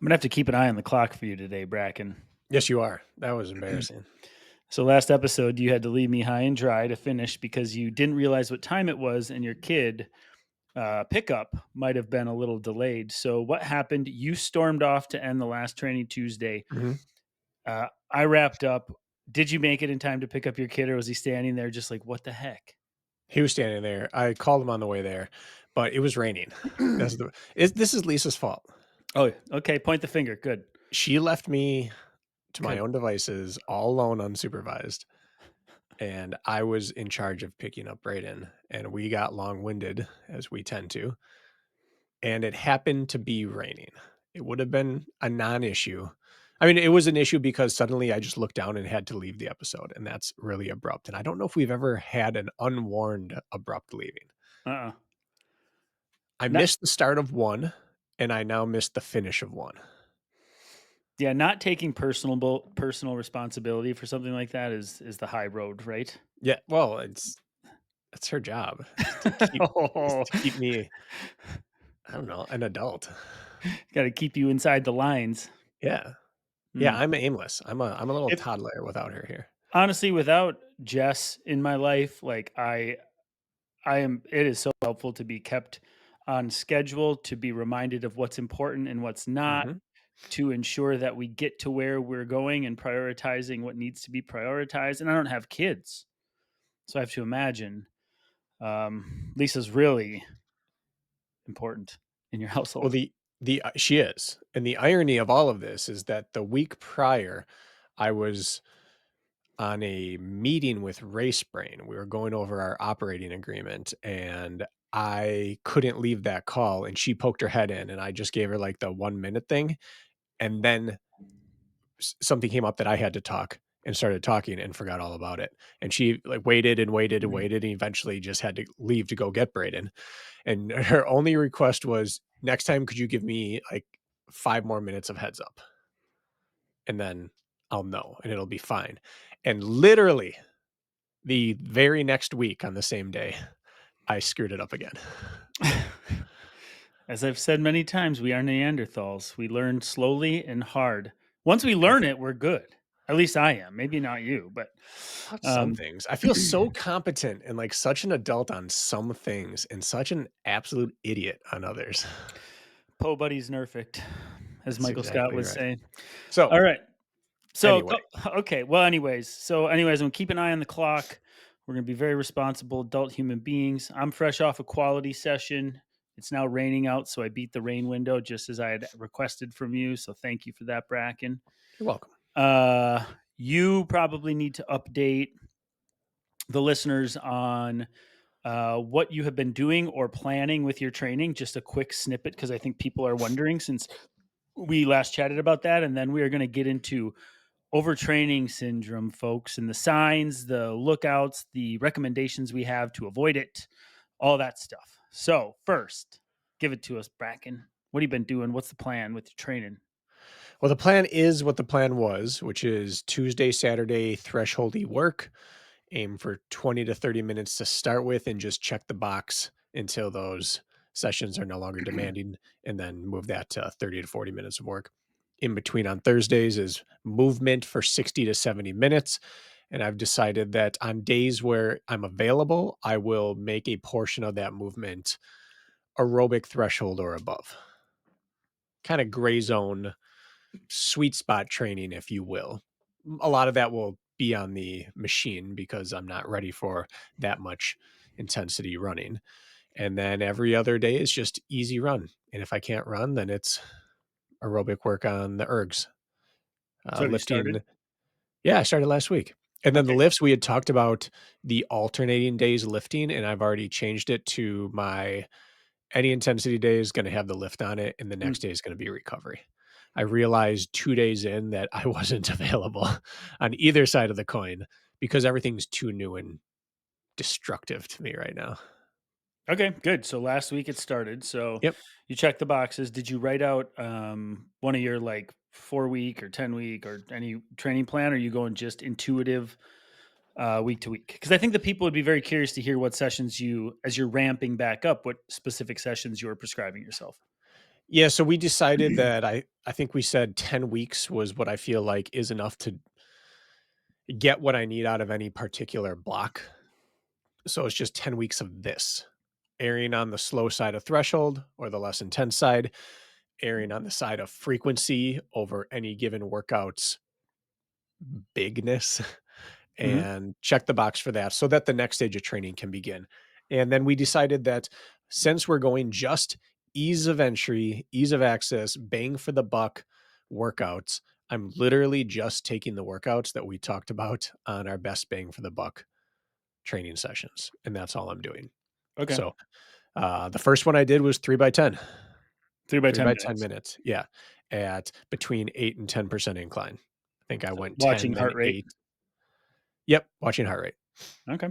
I'm gonna have to keep an eye on the clock for you today, Bracken. Yes, you are. That was embarrassing. So last episode, you had to leave me high and dry to finish because you didn't realize what time it was, and your kid pickup might have been a little delayed. So what happened? You stormed off to end the last training Tuesday. Mhm. I wrapped up. Did you make it in time to pick up your kid, or was he standing there just like, what the heck? He was standing there. I called him on the way there, but it was raining. This is Lisa's fault. Oh, okay. Point the finger. Good. She left me to my Good. own devices all alone, unsupervised, and I was in charge of picking up Brayden, and we got long-winded, as we tend to, and it happened to be raining. It would have been a non-issue. I mean, it was an issue because suddenly I just looked down and had to leave the episode, and that's really abrupt, and I don't know if we've ever had an unwarned abrupt leaving. Uh-uh. I Not missed the start of one, and I now missed the finish of one. Yeah, not taking personal responsibility for something like that is the high road, right? Yeah, well, it's her job is Oh, to keep me, I don't know, an adult. gotta keep you inside the lines. Yeah. Yeah, Mm. I'm aimless. I'm a little It toddler without her here. honestly, without Jess in my life, like I am it is so helpful to be kept on schedule, to be reminded of what's important and what's not, Mhm. to ensure that we get to where we're going and prioritizing what needs to be prioritized. And I don't have kids, so I have to imagine Lisa's really important in your Well, household. she is, and the irony of all of this is that the week prior, I was on a meeting with RaceBrain. We were going over our operating agreement, and I couldn't leave that call, and she poked her head in, and I just gave her, like, the 1-minute thing, and then something came up that I had to talk and started talking and forgot all about it. And she like waited and waited and Mhm. waited and eventually just had to leave to go get Brayden. And her only request was, next time, could you give me like 5 more minutes of heads up? And then I'll know and it'll be fine. And literally the very next week on the same day, I screwed it up again. As I've said many times, we are Neanderthals. We learn slowly and hard. Once we Yeah. learn it, we're good. At least I am. Maybe not you, but Some um, things. I feel so competent and like such an adult on some things and such an absolute idiot on others. Po Buddy's nerfed, as That's Michael Scott exactly would right. say. So, All right. So, anyway, okay. Well, anyways, I'm keep an eye on the clock. We're going to be very responsible adult human beings. I'm fresh off a quality session. It's now raining out, so I beat the rain window just as I had requested from you. So thank you for that, Bracken. you're welcome. Uh, you probably need to update the listeners on what you have been doing or planning with your training. Just a quick snippet, because I think people are wondering since we last chatted about that. And then we are going to get into overtraining syndrome, folks, and the signs, the lookouts, the recommendations we have to avoid it, all that stuff. So, first, give it to us, Bracken. What have you been doing? What's the plan with your training? Well, the plan is what the plan was, which is Tuesday, Saturday, thresholdy work, aim for 20 to 30 minutes to start with, and just check the box until those sessions are no longer demanding, and then move that to 30 to 40 minutes of work. In between on Thursdays is movement for 60 to 70 minutes. And I've decided that on days where I'm available, I will make a portion of that movement aerobic threshold or above. Kind of gray zone, sweet spot training, if you will. A lot of that will be on the machine because I'm not ready for that much intensity running. And then every other day is just easy run. And if I can't run, then it's aerobic work on the ergs. So, have you Lifting. started? Yeah, I started last week. And then the Okay. lifts, we had talked about the alternating days lifting, and I've already changed it to my any intensity day is going to have the lift on it, and the Mm. next day is going to be recovery. I realized 2 days in that I wasn't available on either side of the coin because everything's too new and destructive to me right now. Okay, good. So last week it started. So Yep. you checked the boxes. Did you write out one of your like 4 week or 10 week or any training plan? Or are you going just intuitive week to week? Because I think the people would be very curious to hear what sessions you, as you're ramping back up, what specific sessions you are prescribing yourself. Yeah, so we decided that I think we said 10 weeks was what I feel like is enough to get what I need out of any particular block. So it's just 10 weeks of this, erring on the slow side of threshold or the less intense side, erring on the side of frequency over any given workout's bigness, Mhm. and check the box for that so that the next stage of training can begin. And then we decided that since we're going just ease of entry, ease of access, bang for the buck workouts, I'm literally just taking the workouts that we talked about on our best bang for the buck training sessions. And that's all I'm doing. Okay. So the first one I did was 3 by 10, 3 by 3 10 by 10 minutes. minutes. Yeah. At between 8 and 10% incline. I think I So went watching 10, then heart rate. 8. Yep. Watching heart rate. Okay.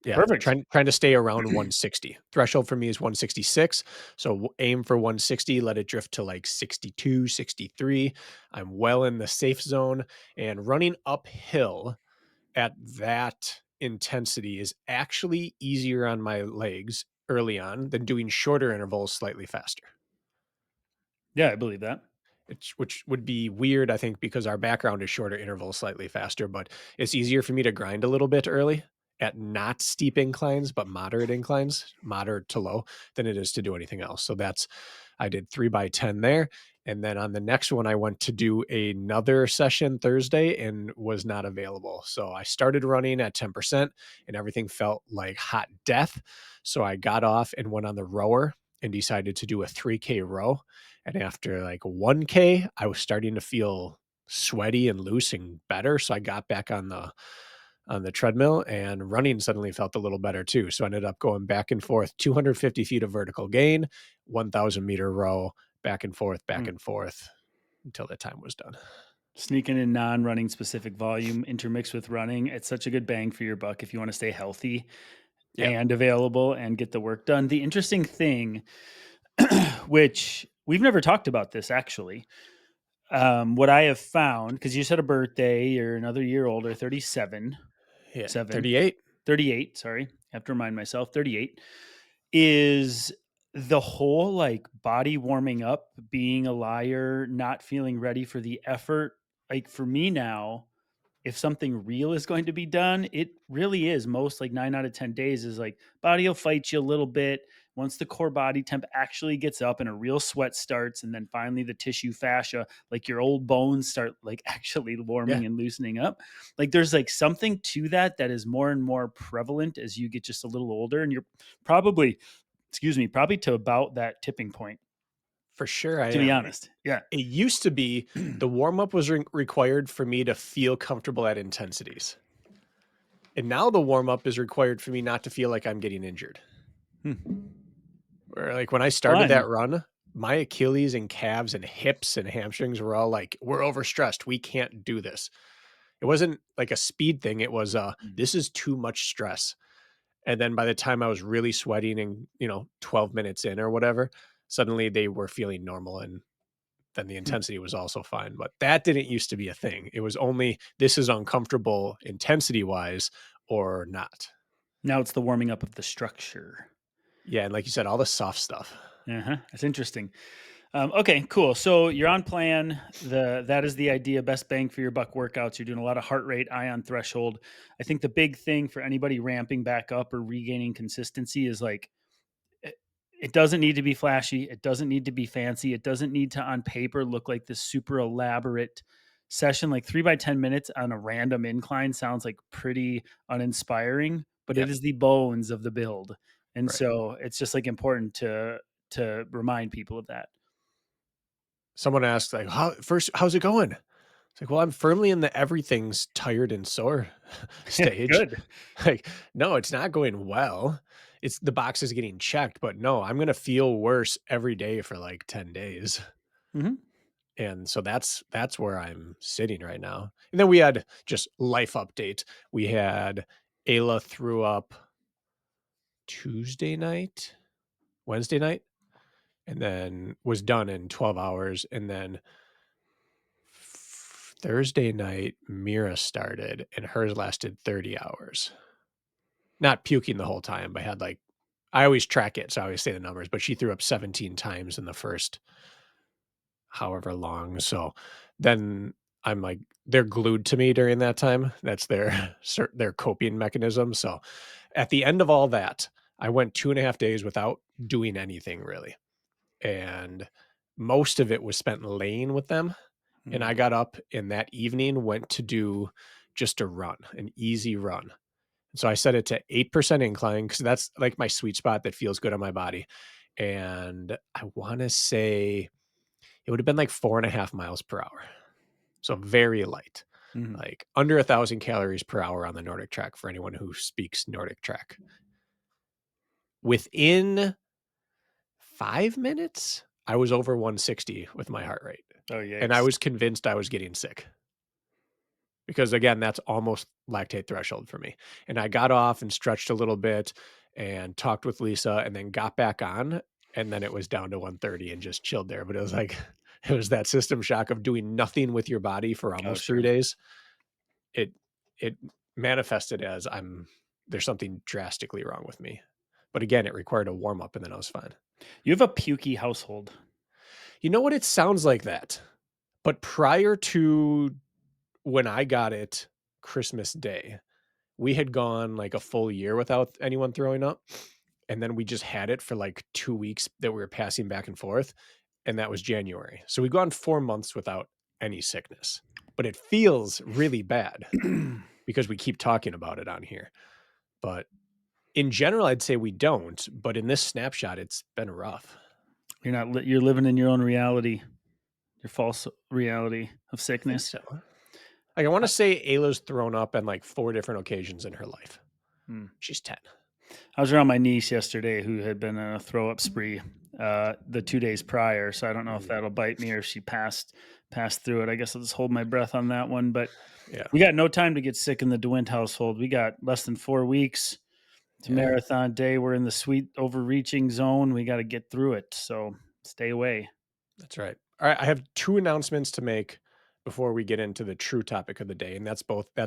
Yeah, Perfect. trying to stay around 160. Threshold for me is 166, so aim for 160, let it drift to like 62, 63. I'm well in the safe zone, and running uphill at that intensity is actually easier on my legs early on than doing shorter intervals slightly faster. Yeah, I believe that. Which would be weird, I think, because our background is shorter intervals, slightly faster, but it's easier for me to grind a little bit early at not steep inclines, but moderate inclines, moderate to low, than it is to do anything else. So I did 3 by 10 there. And then on the next one, I went to do another session Thursday and was not available. So I started running at 10% and everything felt like hot death. So I got off and went on the rower and decided to do a 3K row. And after like 1K, I was starting to feel sweaty and loose and better. So I got back on the treadmill, and running suddenly felt a little better too. So I ended up going back and forth, 250 feet of vertical gain, 1,000-meter row, back Mm. and forth until the time was done. Sneaking in non-running specific volume intermixed with running, it's such a good bang for your buck if you wanna stay healthy Yeah. and available and get the work done. The interesting thing, which we've never talked about this actually, what I have found, because you said a birthday, you're another year older, 37, Yeah. 7, 38. 38, sorry, I have to remind myself, 38, is the whole, like, body warming up, being a liar, not feeling ready for the effort. Like, for me now, if something real is going to be done, it really is most like 9 out of 10 days is like body will fight you a little bit. Once the core body temp actually gets up and a real sweat starts, and then finally the tissue fascia, like your old bones start like actually Yeah, warming and loosening up. Like there's like something to that that is more and more prevalent as you get just a little older, and you're probably, excuse me, probably to about that tipping point, for sure I to be am. honest. Yeah. It used to be the warm up was required for me to feel comfortable at intensities. And now the warm up is required for me not to feel like I'm getting injured. Hmm. Where like when I started Fun. that run, my Achilles and calves and hips and hamstrings were all like, we're overstressed. We can't do this. It wasn't like a speed thing. It was Mm. this is too much stress. And then by the time I was really sweating and, 12 minutes in or whatever, suddenly they were feeling normal, and then the Hmm. intensity was also fine. But that didn't used to be a thing. It was only this is uncomfortable intensity wise or not. Now it's the warming up of the structure. Yeah, and like you said, all the soft stuff. Uh-huh. That's interesting. Okay, cool. So you're on plan. That is the idea. Best bang for your buck workouts. You're doing a lot of heart rate, ion threshold. I think the big thing for anybody ramping back up or regaining consistency is like it, it doesn't need to be flashy. It doesn't need to be fancy. It doesn't need to on paper look like this super elaborate session. Like 3 by 10 minutes on a random incline sounds like pretty uninspiring, but it Yep. is the bones of the build. And Right. so it's just like important to remind people of that. Someone asked like, how's it going? It's like, well, I'm firmly in the everything's tired and sore stage. Good. Like, no, it's not going well. It's the box is getting checked, but no, I'm gonna feel worse every day for like 10 days. Mhm. And so that's where I'm sitting right now. And then we had just life update. We had Ayla threw up Tuesday night, Wednesday night, and then was done in 12 hours. And then Thursday night, Mira started, and hers lasted 30 hours. Not puking the whole time, but had like I always track it, so I always say the numbers, but she threw up 17 times in the first however long. So then I'm like, they're glued to me during that time. That's their their coping mechanism. So at the end of all that, I went 2.5 days without doing anything really. And most of it was spent laying with them. And Mm, I got up and that evening went to do just a run, an easy run. So I set it to 8% incline because that's like my sweet spot that feels good on my body. And I want to say it would have been like 4.5 miles per hour. So very light, mhm. like under 1,000 calories per hour on the Nordic track for anyone who speaks Nordic track. Within 5 minutes, I was over 160 with my heart rate. Oh, And I yikes. was convinced I was getting sick because, again, that's almost lactate threshold for me. And I got off and stretched a little bit and talked with Lisa and then got back on. And then it was down to 130 and just chilled there. But it was like, it was that system shock of doing nothing with your body for Oh, almost 3 sure. days. It it manifested as there's something drastically wrong with me. But again, it required a warm up and then I was fine. You have a pukey household. You know what? It sounds like that. But prior to when I got it Christmas Day, we had gone like a full year without anyone throwing up. And then we just had it for like 2 weeks that we were passing back and forth. And that was January. So we've gone 4 months without any sickness. But it feels really bad because we keep talking about it on here. But in general, I'd say we don't. But in this snapshot, it's been rough. You're not you're living in your own reality, your false reality of I think sickness. so. Like I want to Uh, say Ayla's thrown up on like 4 different occasions in her life. hmm. She's 10. I was around my niece yesterday who had been on a throw up spree the 2 days prior, so I don't know if Mm, that'll bite me or if she passed through it. I guess I'll just hold my breath on that one. But yeah. we got no time to get sick in the DeWindt household. We got less than 4 weeks. It's a Yeah. marathon day. We're in the sweet overreaching zone. We got to get through it. So stay away. That's right. All right, I have 2 announcements to make before we get into the true topic of the day, and that's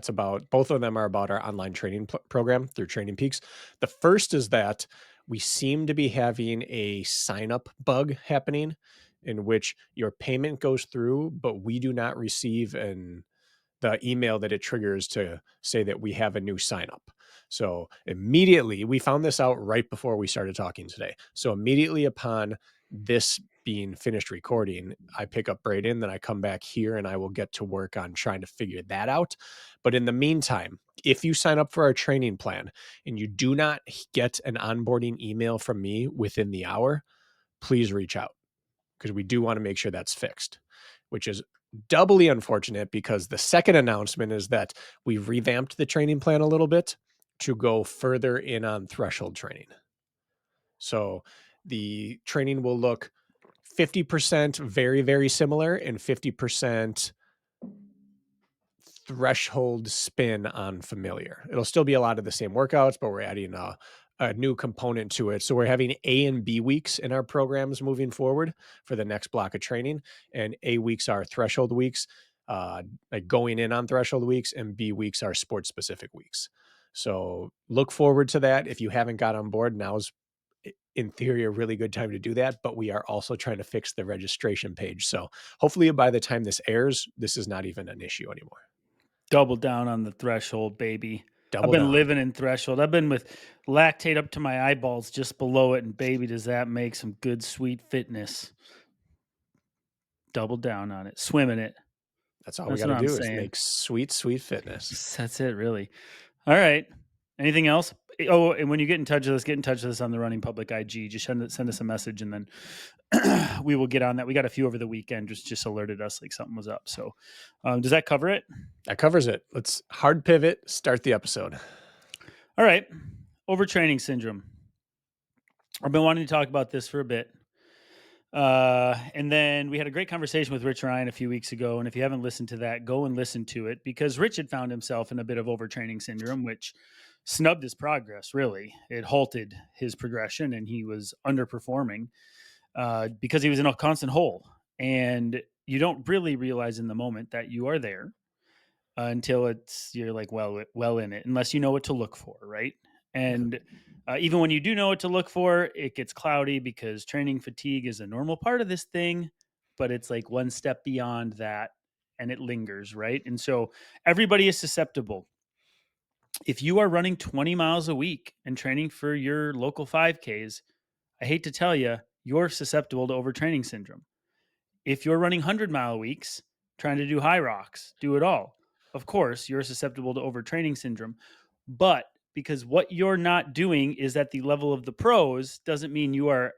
about both of them are about our online training program through Training Peaks. The first is that we seem to be having a sign up bug happening in which your payment goes through, but we do not receive the email that it triggers to say that we have a new sign up. So immediately, we found this out right before we started talking today. So immediately upon this being finished recording, I pick up Braden, then I come back here and I will get to work on trying to figure that out. But in the meantime, if you sign up for our training plan and you do not get an onboarding email from me within the hour, please reach out because we do want to make sure that's fixed, which is doubly unfortunate because the second announcement is that we revamped the training plan a little bit to go further in on threshold training. So the training will look 50% very, very similar and 50% threshold spin on familiar. It'll still be a lot of the same workouts, but we're adding a new component to it. So we're having A and B weeks in our programs moving forward for the next block of training. And A weeks are threshold weeks, like going in on threshold weeks, and B weeks are sports specific weeks. So look forward to that. If you haven't got on board, now's in theory a really good time to do that, but we are also trying to fix the registration page. So hopefully by the time this airs, this is not even an issue anymore. Double down on the threshold, baby. I've Double been down. living in threshold. I've been with lactate up to my eyeballs just below it. And baby, does that make some good, sweet fitness. Double down on it. Swim in it. That's all we That's what gotta I'm do is saying. make sweet, sweet fitness. That's it, really. All right. Anything else? Oh, and when you get in touch with us, get in touch with us on the Running Public IG. Just send us a message, and then we will get on that. We got a few over the weekend. Just alerted us like something was up. So, does that cover it? That covers it. Let's hard pivot, start the episode. All right. Overtraining syndrome. I've been wanting to talk about this for a bit. And then we had a great conversation with Rich Ryan a few weeks ago. And if you haven't listened to that, go and listen to it because Rich had found himself in a bit of overtraining syndrome, which snubbed his progress, really. It halted his progression and he was underperforming because he was in a constant hole. And you don't really realize in the moment that you are there until you're like well in it, unless you know what to look for, right? And Even when you do know what to look for, it gets cloudy because training fatigue is a normal part of this thing, but it's like one step beyond that and it lingers, right? And so everybody is susceptible. If you are running 20 miles a week and training for your local 5Ks, I hate to tell you, you're susceptible to overtraining syndrome. If you're running 100-mile weeks, trying to do high rocks, do it all, of course, you're susceptible to overtraining syndrome. But because what you're not doing is at the level of the pros doesn't mean you are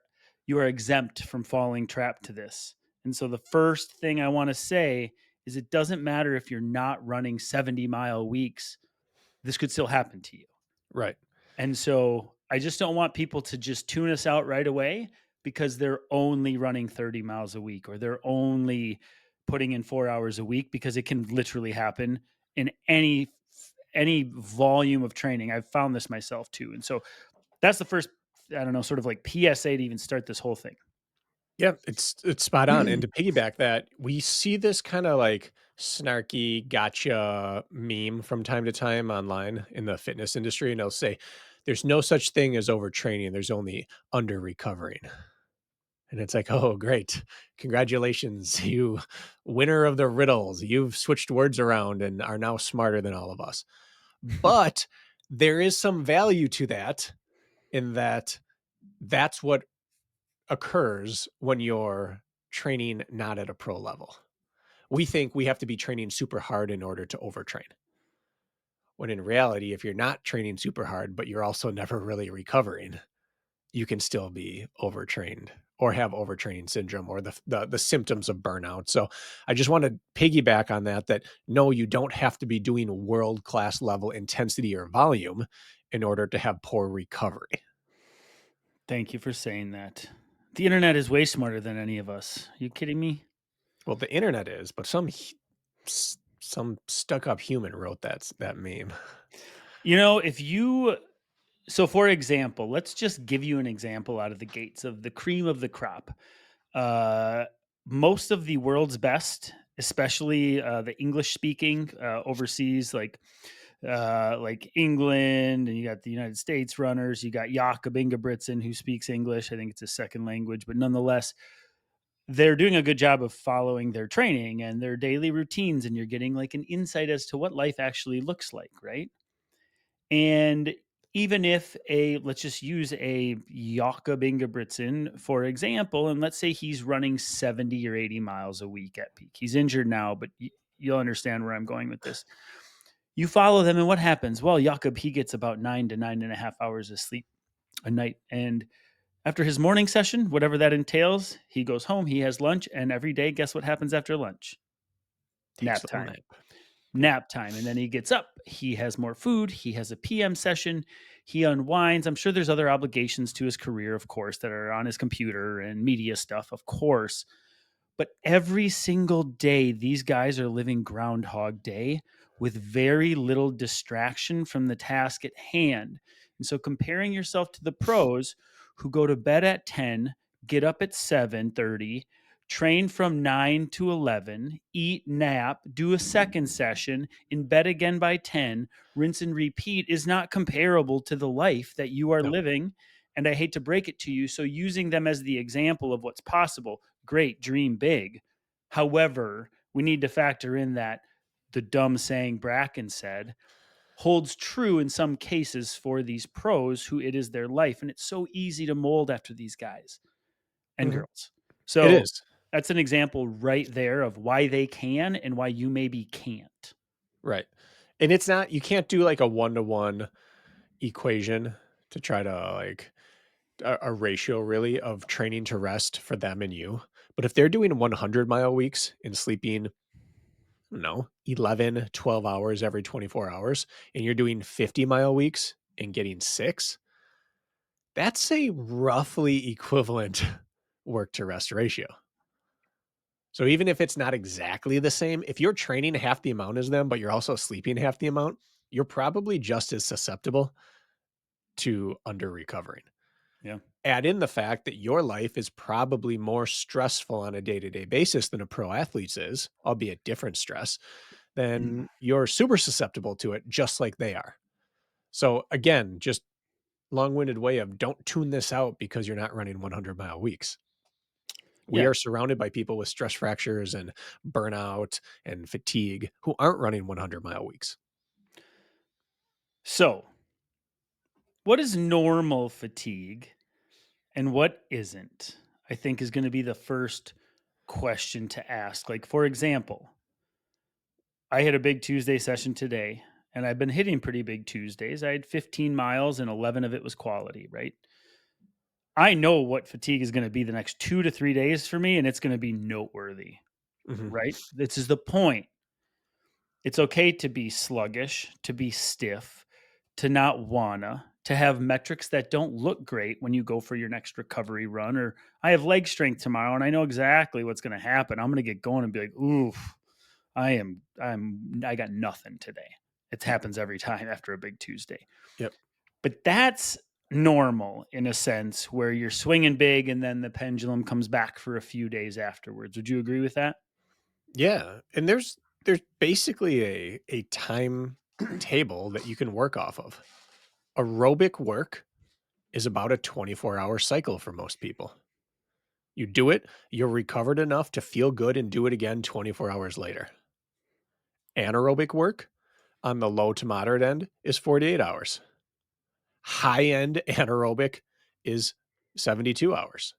exempt from falling trap to this. And so the first thing I want to say is it doesn't matter if you're not running 70-mile weeks, this could still happen to you. Right. And so I just don't want people to just tune us out right away because they're only running 30 miles a week or they're only putting in 4 hours a week, because it can literally happen in any volume of training. I've found this myself too. And so that's the first, I don't know, sort of like PSA to even start this whole thing. Yeah, it's spot on. And to piggyback that, we see this kind of like snarky gotcha meme from time to time online in the fitness industry, and they'll say, "There's no such thing as overtraining. There's only under recovering." And it's like, "Oh, great! Congratulations, you winner of the riddles. You've switched words around and are now smarter than all of us." But there is some value to that, in that that's what occurs when you're training not at a pro level. We think we have to be training super hard in order to overtrain. When in reality, if you're not training super hard, but you're also never really recovering, you can still be overtrained or have overtraining syndrome or the symptoms of burnout. So I just want to piggyback on that, that no, you don't have to be doing world-class level intensity or volume in order to have poor recovery. Thank you for saying that. The internet is way smarter than any of us. You kidding me? Well, the internet is, but some stuck-up human wrote that meme. You know, if you so for example, let's just give you an example out of the gates of the cream of the crop. Uh, Most of the world's best, especially the English speaking overseas, like England, and you got the United States runners. You got Jakob Ingebrigtsen, who speaks English. I think it's a second language, but nonetheless, they're doing a good job of following their training and their daily routines, and you're getting like an insight as to what life actually looks like, right? And even if let's just use a Jakob Ingebrigtsen, for example, and let's say he's running 70 or 80 miles a week at peak. He's injured now, but you'll understand where I'm going with this. You follow them, and what happens? Well, Jakob, he gets about 9 to 9.5 hours of sleep a night. And after his morning session, whatever that entails, he goes home, he has lunch, and every day, guess what happens after lunch? Takes Nap a little time. nap. Yep. Nap time. And then he gets up, he has more food, he has a PM session, he unwinds. I'm sure there's other obligations to his career, of course, that are on his computer and media stuff, of course. But every single day, these guys are living Groundhog Day with very little distraction from the task at hand. And so comparing yourself to the pros who go to bed at 10, get up at 7:30, train from 9 to 11, eat, nap, do a second session, in bed again by 10, rinse and repeat is not comparable to the life that you are No. living. And I hate to break it to you. So using them as the example of what's possible, great, dream big. However, we need to factor in that the dumb saying Brakken said holds true in some cases for these pros who it is their life. And it's so easy to mold after these guys and Mhm. girls. It So is. that's an example right there of why they can and why you maybe can't. Right. And it's not, you can't do like a one-to-one equation to try to like a ratio really of training to rest for them and you. But if they're doing 100-mile weeks and sleeping, I don't know, 11, 12 hours every 24 hours, and you're doing 50-mile weeks and getting 6, that's a roughly equivalent work to rest ratio. So even if it's not exactly the same, if you're training half the amount as them, but you're also sleeping half the amount, you're probably just as susceptible to under recovering. Yeah. Add in the fact that your life is probably more stressful on a day-to-day basis than a pro athlete's is, albeit different stress, then you're super susceptible to it just like they are. So again, just long-winded way of don't tune this out because you're not running 100-mile weeks. We Yeah. are surrounded by people with stress fractures and burnout and fatigue who aren't running 100-mile weeks. So, what is normal fatigue and what isn't? I think is going to be the first question to ask. Like, for example, I had a big Tuesday session today, and I've been hitting pretty big Tuesdays. I had 15 miles and 11 of it was quality, right? I know what fatigue is going to be the next 2 to 3 days for me, and it's going to be noteworthy, Mhm. right? This is the point. It's okay to be sluggish, to be stiff, to not wanna, to have metrics that don't look great when you go for your next recovery run, or I have leg strength tomorrow and I know exactly what's gonna happen. I'm gonna get going and be like, oof, I got nothing today. It happens every time after a big Tuesday. Yep. But that's normal in a sense where you're swinging big and then the pendulum comes back for a few days afterwards. Would you agree with that? Yeah, and there's basically a time table that you can work off of. Aerobic work is about a 24-hour cycle for most people. You do it, you're recovered enough to feel good and do it again 24 hours later. Anaerobic work on the low to moderate end is 48 hours. High end anaerobic is 72 hours.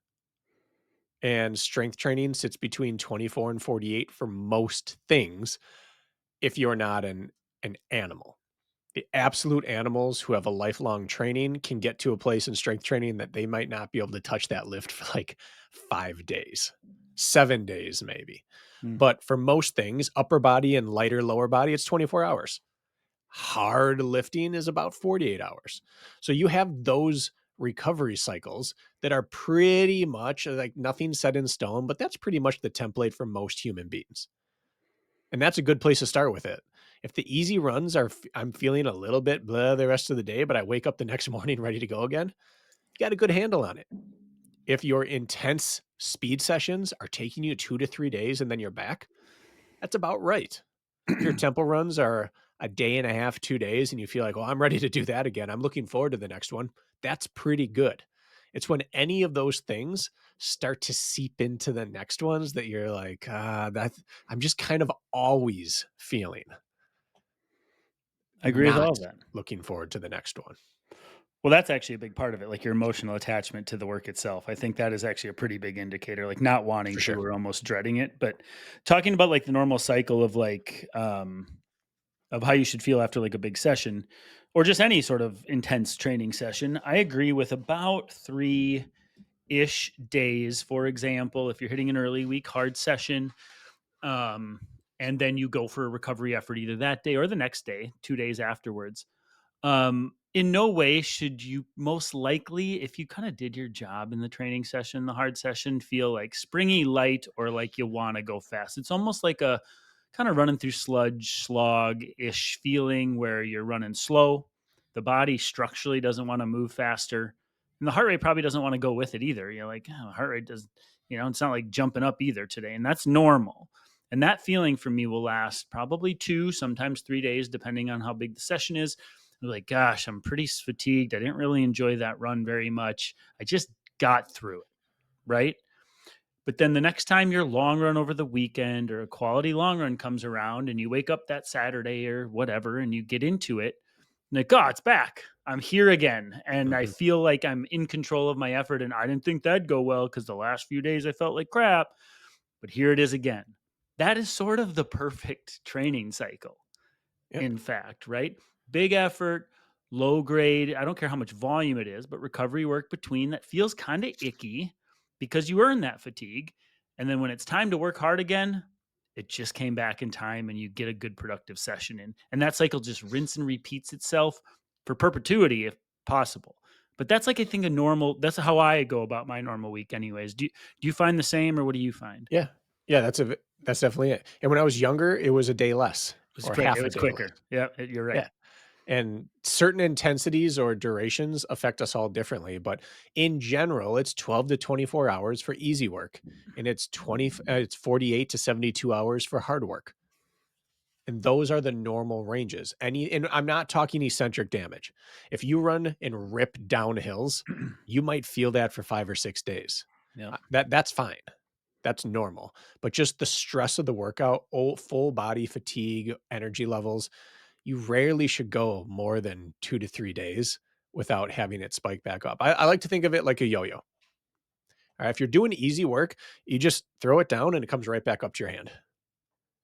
And strength training sits between 24 and 48 for most things if you're not an animal. The absolute animals who have a lifelong training can get to a place in strength training that they might not be able to touch that lift for like 5 days, 7 days maybe. Mm. But for most things, upper body and lighter lower body, it's 24 hours. Hard lifting is about 48 hours. So you have those recovery cycles that are pretty much like nothing set in stone, but that's pretty much the template for most human beings. And that's a good place to start with it. If the easy runs are, I'm feeling a little bit blah the rest of the day, but I wake up the next morning ready to go again, you got a good handle on it. If your intense speed sessions are taking you 2 to 3 days and then you're back, that's about right. If your tempo runs are a day and a half, 2 days, and you feel like, well, I'm ready to do that again. I'm looking forward to the next one. That's pretty good. It's when any of those things start to seep into the next ones that you're like, that I'm just kind of always feeling I agree with all not of that. looking forward to the next one. Well, that's actually a big part of it, like your emotional attachment to the work itself. I think that is actually a pretty big indicator, like not wanting For to sure. or almost dreading it. But talking about like the normal cycle of like of how you should feel after like a big session or just any sort of intense training session, I agree with about 3-ish days, for example, if you're hitting an early week hard session, um, and then you go for a recovery effort either that day or the next day, 2 days afterwards. In no way should you most likely, if you kind of did your job in the training session, the hard session, feel like springy light or like you want to go fast. It's almost like a kind of running through sludge, slog ish feeling where you're running slow. The body structurally doesn't want to move faster. And the heart rate probably doesn't want to go with it either. You're like, oh, heart rate does, it's not like jumping up either today. And that's normal. And that feeling for me will last probably 2, sometimes 3 days, depending on how big the session is. Like, gosh, I'm pretty fatigued. I didn't really enjoy that run very much. I just got through it. Right. But then the next time your long run over the weekend or a quality long run comes around and you wake up that Saturday or whatever and you get into it, like, oh, it's back. I'm here again. And I Mhm. feel like I'm in control of my effort. And I didn't think that'd go well because the last few days I felt like crap. But here it is again. That is sort of the perfect training cycle, Yep. in fact, right? Big effort, low grade. I don't care how much volume it is, but recovery work between that feels kind of icky because you earn that fatigue. And then when it's time to work hard again, it just came back in time and you get a good productive session in. And that cycle just rinse and repeats itself for perpetuity if possible. But that's like I think a normal that's how I go about my normal week anyways. Do you find the same or what do you find? Yeah. Yeah, that's definitely it. And when I was younger, it was a day less or It half a was day less. quicker. Yeah, you're right. Yeah. And certain intensities or durations affect us all differently, but in general, it's 12 to 24 hours for easy work, and it's 48 to 72 hours for hard work. And those are the normal ranges. And I'm not talking eccentric damage. If you run and rip down hills, you might feel that for 5 or 6 days. Yep. That's fine. That's normal. But just the stress of the workout, full body fatigue, energy levels, you rarely should go more than 2 to 3 days without having it spike back up. I like to think of it like a yo-yo. All right, if you're doing easy work, you just throw it down and it comes right back up to your hand.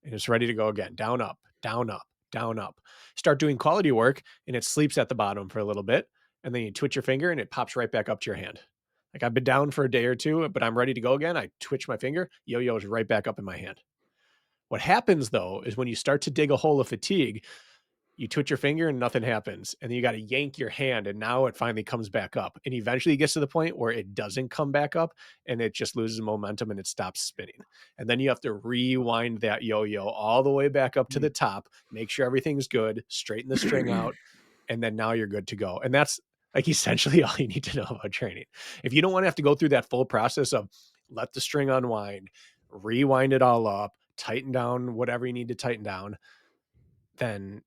And it's ready to go again. Down, up, down, up, down, up. Start doing quality work and it sleeps at the bottom for a little bit. And then you twitch your finger and it pops right back up to your hand. Like I've been down for a day or two, but I'm ready to go again. I twitch my finger, yo-yo is right back up in my hand. What happens though is when you start to dig a hole of fatigue, you twitch your finger and nothing happens. And then you got to yank your hand and now it finally comes back up. And eventually it gets to the point where it doesn't come back up and it just loses momentum and it stops spinning. And then you have to rewind that yo-yo all the way back up to the top, make sure everything's good, straighten the string out, and then now you're good to go. And that's like essentially all you need to know about training. If you don't want to have to go through that full process of let the string unwind, rewind it all up, tighten down whatever you need to tighten down, then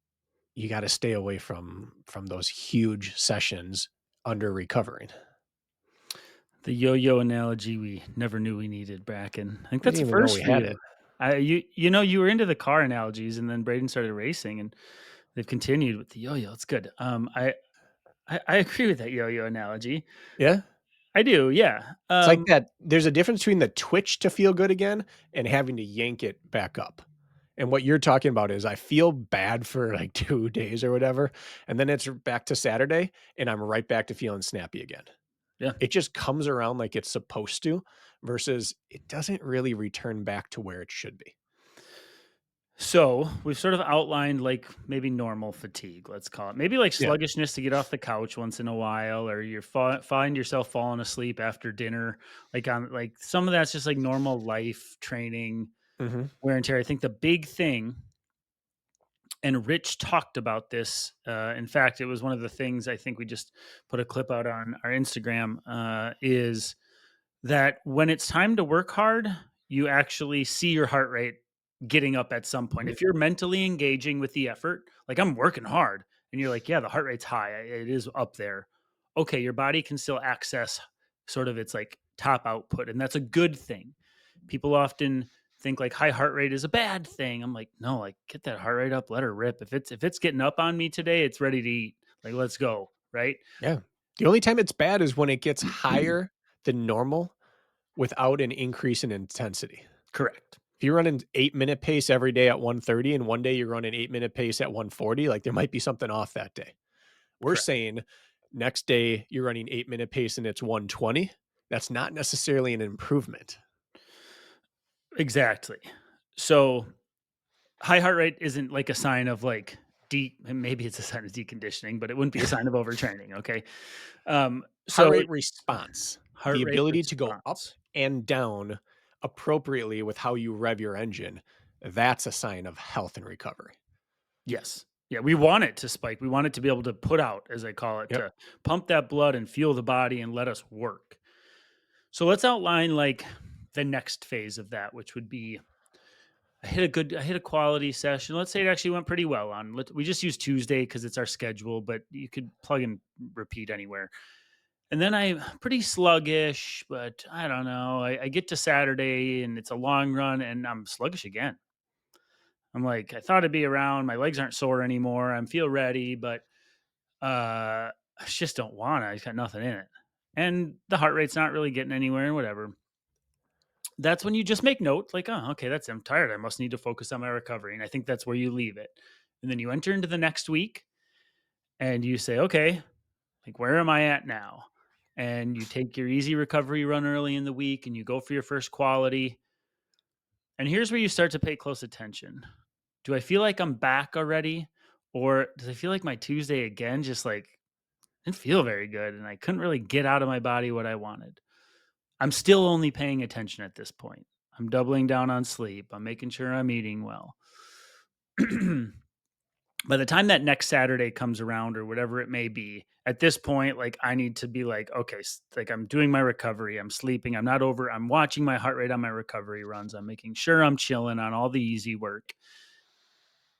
you got to stay away from those huge sessions under recovering. The yo-yo analogy we never knew we needed, Bracken. I think We that's didn't a even know first we for had it. you. You were into the car analogies, and then Braden started racing, and they've continued with the yo-yo. It's good. I agree with that yo-yo analogy. Yeah. I do, yeah. It's like that. There's a difference between the twitch to feel good again and having to yank it back up. And what you're talking about is I feel bad for like 2 days or whatever. And then it's back to Saturday and I'm right back to feeling snappy again. Yeah. It just comes around like it's supposed to versus it doesn't really return back to where it should be. So we've sort of outlined like maybe normal fatigue, let's call it. Maybe like Yeah. sluggishness to get off the couch once in a while, or find yourself falling asleep after dinner. Like some of that's just like normal life training Mhm. wear and tear. I think the big thing, and Rich talked about this. In fact, it was one of the things I think we just put a clip out on our Instagram. Is that when it's time to work hard, you actually see your heart rate getting up at some point. If you're mentally engaging with the effort, like I'm working hard, and you're like, yeah, the heart rate's high, it is up there. Okay, your body can still access sort of its like top output, and that's a good thing. People often think like high heart rate is a bad thing. I'm like, no, like get that heart rate up, let her rip. If it's getting up on me today, it's ready to eat. Like let's go, right? Yeah. The only time it's bad is when it gets higher than normal without an increase in intensity. Correct. If you're running 8-minute pace every day at 130 and one day you're running 8-minute pace at 140, like there might be something off that day. We're Correct. saying next day you're running 8-minute pace and it's 120. That's not necessarily an improvement. Exactly. So high heart rate isn't like a sign of like maybe it's a sign of deconditioning, but it wouldn't be a sign of overtraining. Okay. Heart So rate response, heart the rate ability to go up response. and down appropriately with how you rev your engine, that's a sign of health and recovery. Yes. Yeah. We want it to spike. We want it to be able to put out, as I call it, Yep. to pump that blood and fuel the body and let us work. So let's outline like the next phase of that, which would be I hit a quality session. Let's say it actually went pretty well on. We just use Tuesday because it's our schedule, but you could plug and repeat anywhere. And then I'm pretty sluggish, but I don't know. I get to Saturday and it's a long run and I'm sluggish again. I'm like, I thought I'd be around. My legs aren't sore anymore. I feel ready, but I just don't want it. I just got nothing in it. And the heart rate's not really getting anywhere and whatever. That's when you just make note, like, oh, okay, I'm tired. I must need to focus on my recovery. And I think that's where you leave it. And then you enter into the next week and you say, okay, like, where am I at now? And you take your easy recovery run early in the week and you go for your first quality. And here's where you start to pay close attention. Do I feel like I'm back already? Or does I feel like my Tuesday again just like didn't feel very good and I couldn't really get out of my body what I wanted? I'm still only paying attention at this point. I'm doubling down on sleep. I'm making sure I'm eating well. By the time that next Saturday comes around or whatever it may be, at this point, like I need to be like, okay, like I'm doing my recovery. I'm sleeping. I'm watching my heart rate on my recovery runs. I'm making sure I'm chilling on all the easy work.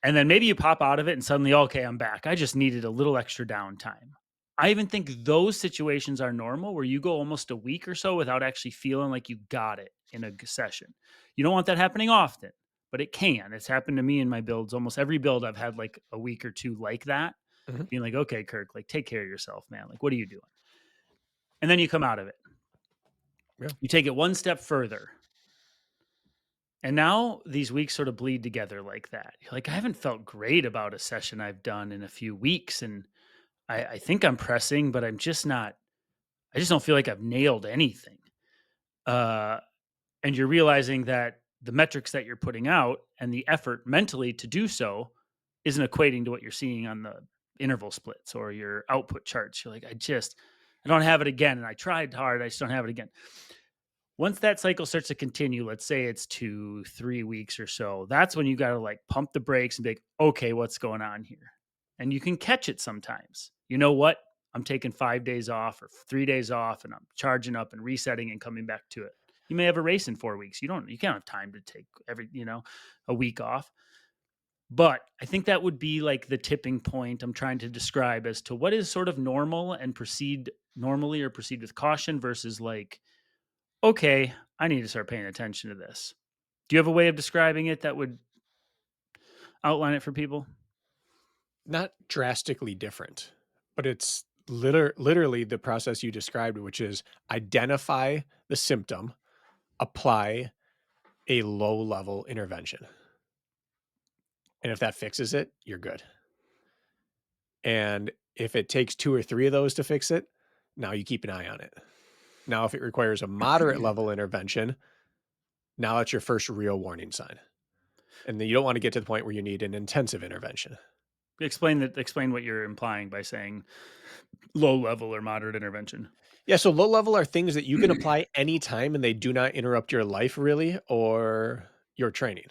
And then maybe you pop out of it and suddenly, okay, I'm back. I just needed a little extra downtime. I even think those situations are normal where you go almost a week or so without actually feeling like you got it in a session. You don't want that happening often, but it can. It's happened to me in my builds. Almost every build I've had like a week or two like that, Mhm. being like, okay, Kirk, like take care of yourself, man. Like, what are you doing? And then you come out of it. Yeah. You take it one step further. And now these weeks sort of bleed together like that. You're like, I haven't felt great about a session I've done in a few weeks. And I think I'm pressing, but I'm just not, I just don't feel like I've nailed anything. Uh, and you're realizing that the metrics that you're putting out and the effort mentally to do so isn't equating to what you're seeing on the interval splits or your output charts. You're like, I don't have it again. And I tried hard. I just don't have it again. Once that cycle starts to continue, let's say it's 2, 3 weeks or so, that's when you got to like pump the brakes and be like, okay, what's going on here? And you can catch it sometimes. You know what? I'm taking 5 days off or 3 days off and I'm charging up and resetting and coming back to it. You may have a race in 4 weeks. You can't have time to take a week off. But I think that would be like the tipping point I'm trying to describe as to what is sort of normal and proceed normally or proceed with caution versus like, okay, I need to start paying attention to this. Do you have a way of describing it that would outline it for people? Not drastically different, but it's literally the process you described, which is identify the symptom, apply a low level intervention. And if that fixes it, you're good. And if it takes 2 or 3 of those to fix it, now you keep an eye on it. Now, if it requires a moderate level intervention, now it's your first real warning sign. And then you don't want to get to the point where you need an intensive intervention. Explain what you're implying by saying low level or moderate intervention. Yeah, so low level are things that you can apply anytime and they do not interrupt your life really or your training.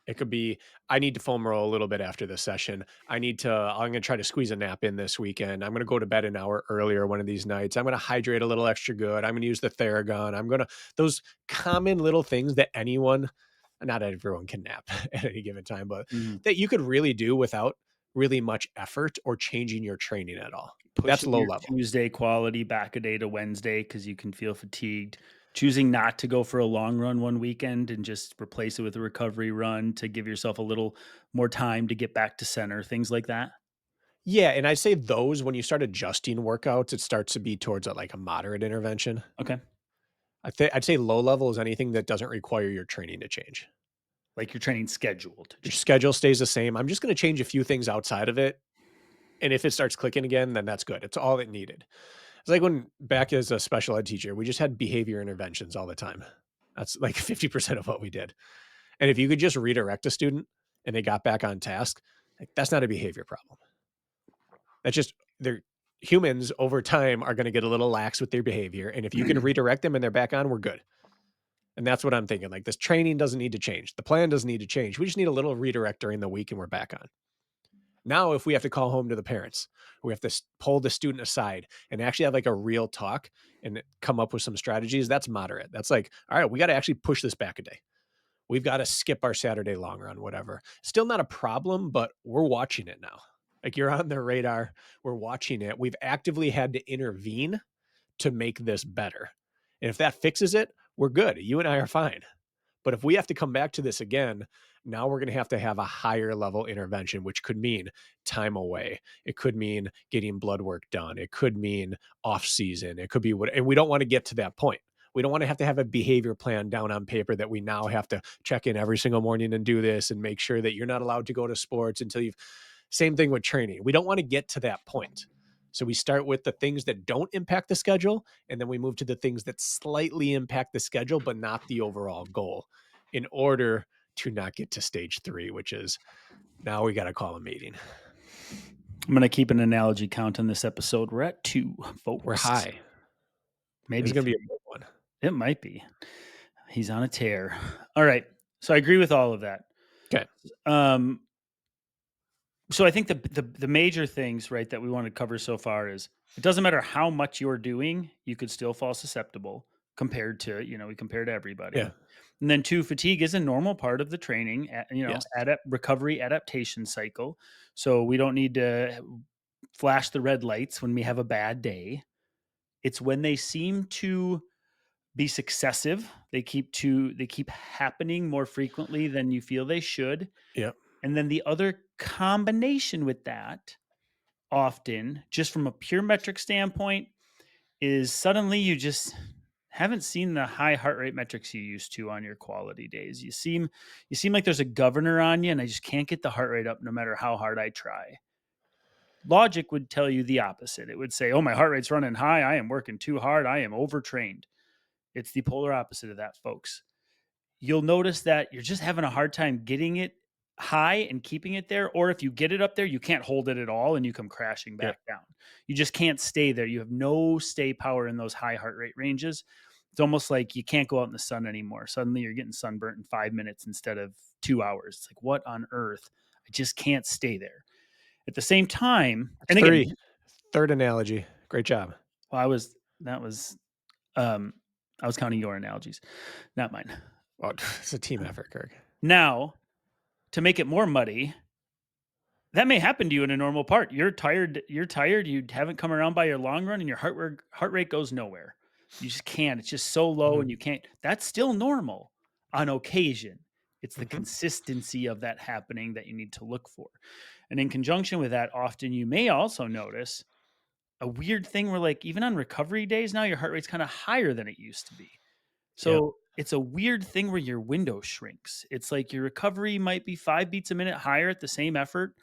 It could be, I need to foam roll a little bit after this session. I'm going to try to squeeze a nap in this weekend. I'm going to go to bed an hour earlier one of these nights. I'm going to hydrate a little extra good. I'm going to use the Theragun. Those common little things that not everyone can nap at any given time, but Mhm. that you could really do without really much effort or changing your training at all. That's Pushing low your level. Tuesday quality back a day to Wednesday because you can feel fatigued. Choosing not to go for a long run one weekend and just replace it with a recovery run to give yourself a little more time to get back to center, things like that. Yeah, and I'd say those when you start adjusting workouts, it starts to be towards a moderate intervention. Okay. I'd say low level is anything that doesn't require your training to change. Like your training schedule to Your change. schedule stays the same. I'm just gonna change a few things outside of it, and if it starts clicking again, then that's good. It's all it needed. It's like when back as a special ed teacher, we just had behavior interventions all the time. That's like 50% of what we did. And if you could just redirect a student and they got back on task, like, that's not a behavior problem. That's just they're humans over time are gonna get a little lax with their behavior, and if you can redirect them and they're back on, we're good. And that's what I'm thinking. Like, this training doesn't need to change. The plan doesn't need to change. We just need a little redirect during the week and we're back on. Now, if we have to call home to the parents, we have to pull the student aside and actually have like a real talk and come up with some strategies. That's moderate. That's like, all right, we got to actually push this back a day. We've got to skip our Saturday long run, whatever. Still not a problem, but we're watching it now. Like, you're on the radar. We're watching it. We've actively had to intervene to make this better. And if that fixes it, we're good. You and I are fine. But if we have to come back to this again, now we're going to have a higher level intervention, which could mean time away. It could mean getting blood work done. It could mean off season. It could be what, and we don't want to get to that point. We don't want to have a behavior plan down on paper that we now have to check in every single morning and do this and make sure that you're not allowed to go to sports until you've, same thing with training. We don't want to get to that point. So we start with the things that don't impact the schedule, and then we move to the things that slightly impact the schedule, but not the overall goal in order to not get to stage 3, which is now we got to call a meeting. I'm going to keep an analogy count on this episode. We're at 2, We're folks. high. This Maybe is going to be 3. a good one. It might be. He's on a tear. All right. So I agree with all of that. Okay. Um, so I think the major things, right, that we want to cover so far is it doesn't matter how much you're doing, you could still fall susceptible. compared to, we compare to Yeah. everybody. And then 2, fatigue is a normal part of the training, Yes. recovery adaptation cycle. So we don't need to flash the red lights when we have a bad day. It's when they seem to be successive, they keep happening more frequently than you feel they should. Yep. And then the other combination with that, often, just from a pure metric standpoint, is suddenly you just haven't seen the high heart rate metrics you used to on your quality days. You seem like there's a governor on you, and I just can't get the heart rate up no matter how hard I try. Logic would tell you the opposite. It would say, "Oh, my heart rate's running high. I am working too hard. I am overtrained." It's the polar opposite of that, folks. You'll notice that you're just having a hard time getting it high and keeping it there. Or if you get it up there, you can't hold it at all and you come crashing Yep. back down. You just can't stay there. You have no stay power in those high heart rate ranges. It's almost like you can't go out in the sun anymore. Suddenly you're getting sunburnt in 5 minutes instead of 2 hours. It's like, what on earth? I just can't stay there. At the same time, That's and again, 3. Third analogy. Great job. well, that was, I was counting your analogies, not mine. Well, it's a team effort, Kirk. Now, to make it more muddy, that may happen to you in a normal part. You're tired, you haven't come around by your long run and your heart rate goes nowhere. You just can't. It's just so low Mhm. and you can't. That's still normal on occasion. It's the Mhm. consistency of that happening that you need to look for. And in conjunction with that, often you may also notice a weird thing where, like, even on recovery days now, your heart rate's kind of higher than it used to be. Yep. So it's a weird thing where your window shrinks. It's like your recovery might be 5 beats a minute higher at the same effort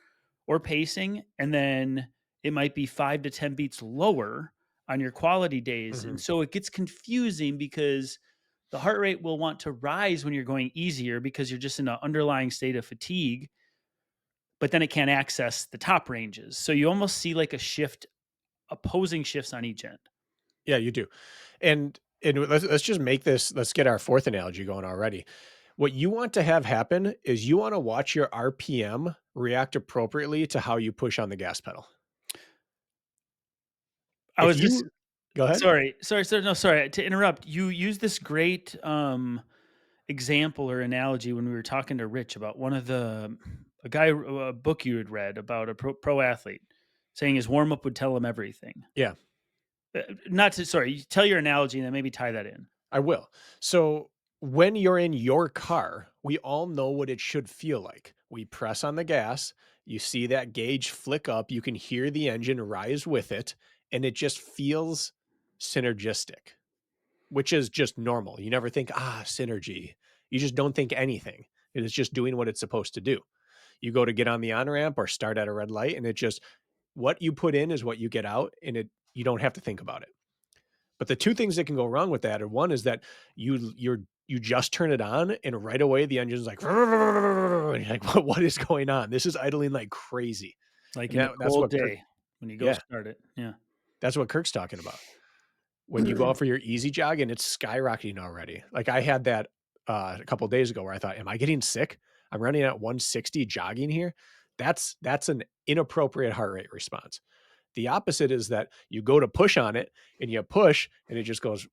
or pacing, and then it might be 5 to 10 beats lower on your quality days. And Mhm. so it gets confusing because the heart rate will want to rise when you're going easier because you're just in an underlying state of fatigue, but then it can't access the top ranges. So you almost see like a shift, opposing shifts on each end. Yeah, you do. And let's just make this let's get our fourth analogy going already. What you want to have happen is you wanna watch your RPM react appropriately to how you push on the gas pedal. I If was just you Go ahead. sorry, no, sorry to interrupt. You used this great example or analogy when we were talking to Rich about one of the a book you had read about a pro athlete saying his warm up would tell him everything. Yeah, Not to sorry, you tell your analogy and then maybe tie that in. I will. So, when you're in your car, we all know what it should feel like. We press on the gas, you see that gauge flick up, you can hear the engine rise with it, and it just feels synergistic. Which is just normal. You never think, synergy. You just don't think anything. It is just doing what it's supposed to do. You go to get on the on ramp or start at a red light, and it just what you put in is what you get out, and you don't have to think about it. But the two things that can go wrong with that are one is that you just turn it on, and right away the engine's like, and you're like, what is going on? This is idling like crazy. Like And in a that's cold what Kirk, day when you go yeah, start it. Yeah. that's what Kirk's talking about. When you go out for your easy jog and it's skyrocketing already. Like I had that a couple days ago where I thought, "Am I getting sick? I'm running at 160 jogging here." That's an inappropriate heart rate response. The opposite is that you go to push on it and you push and it just goes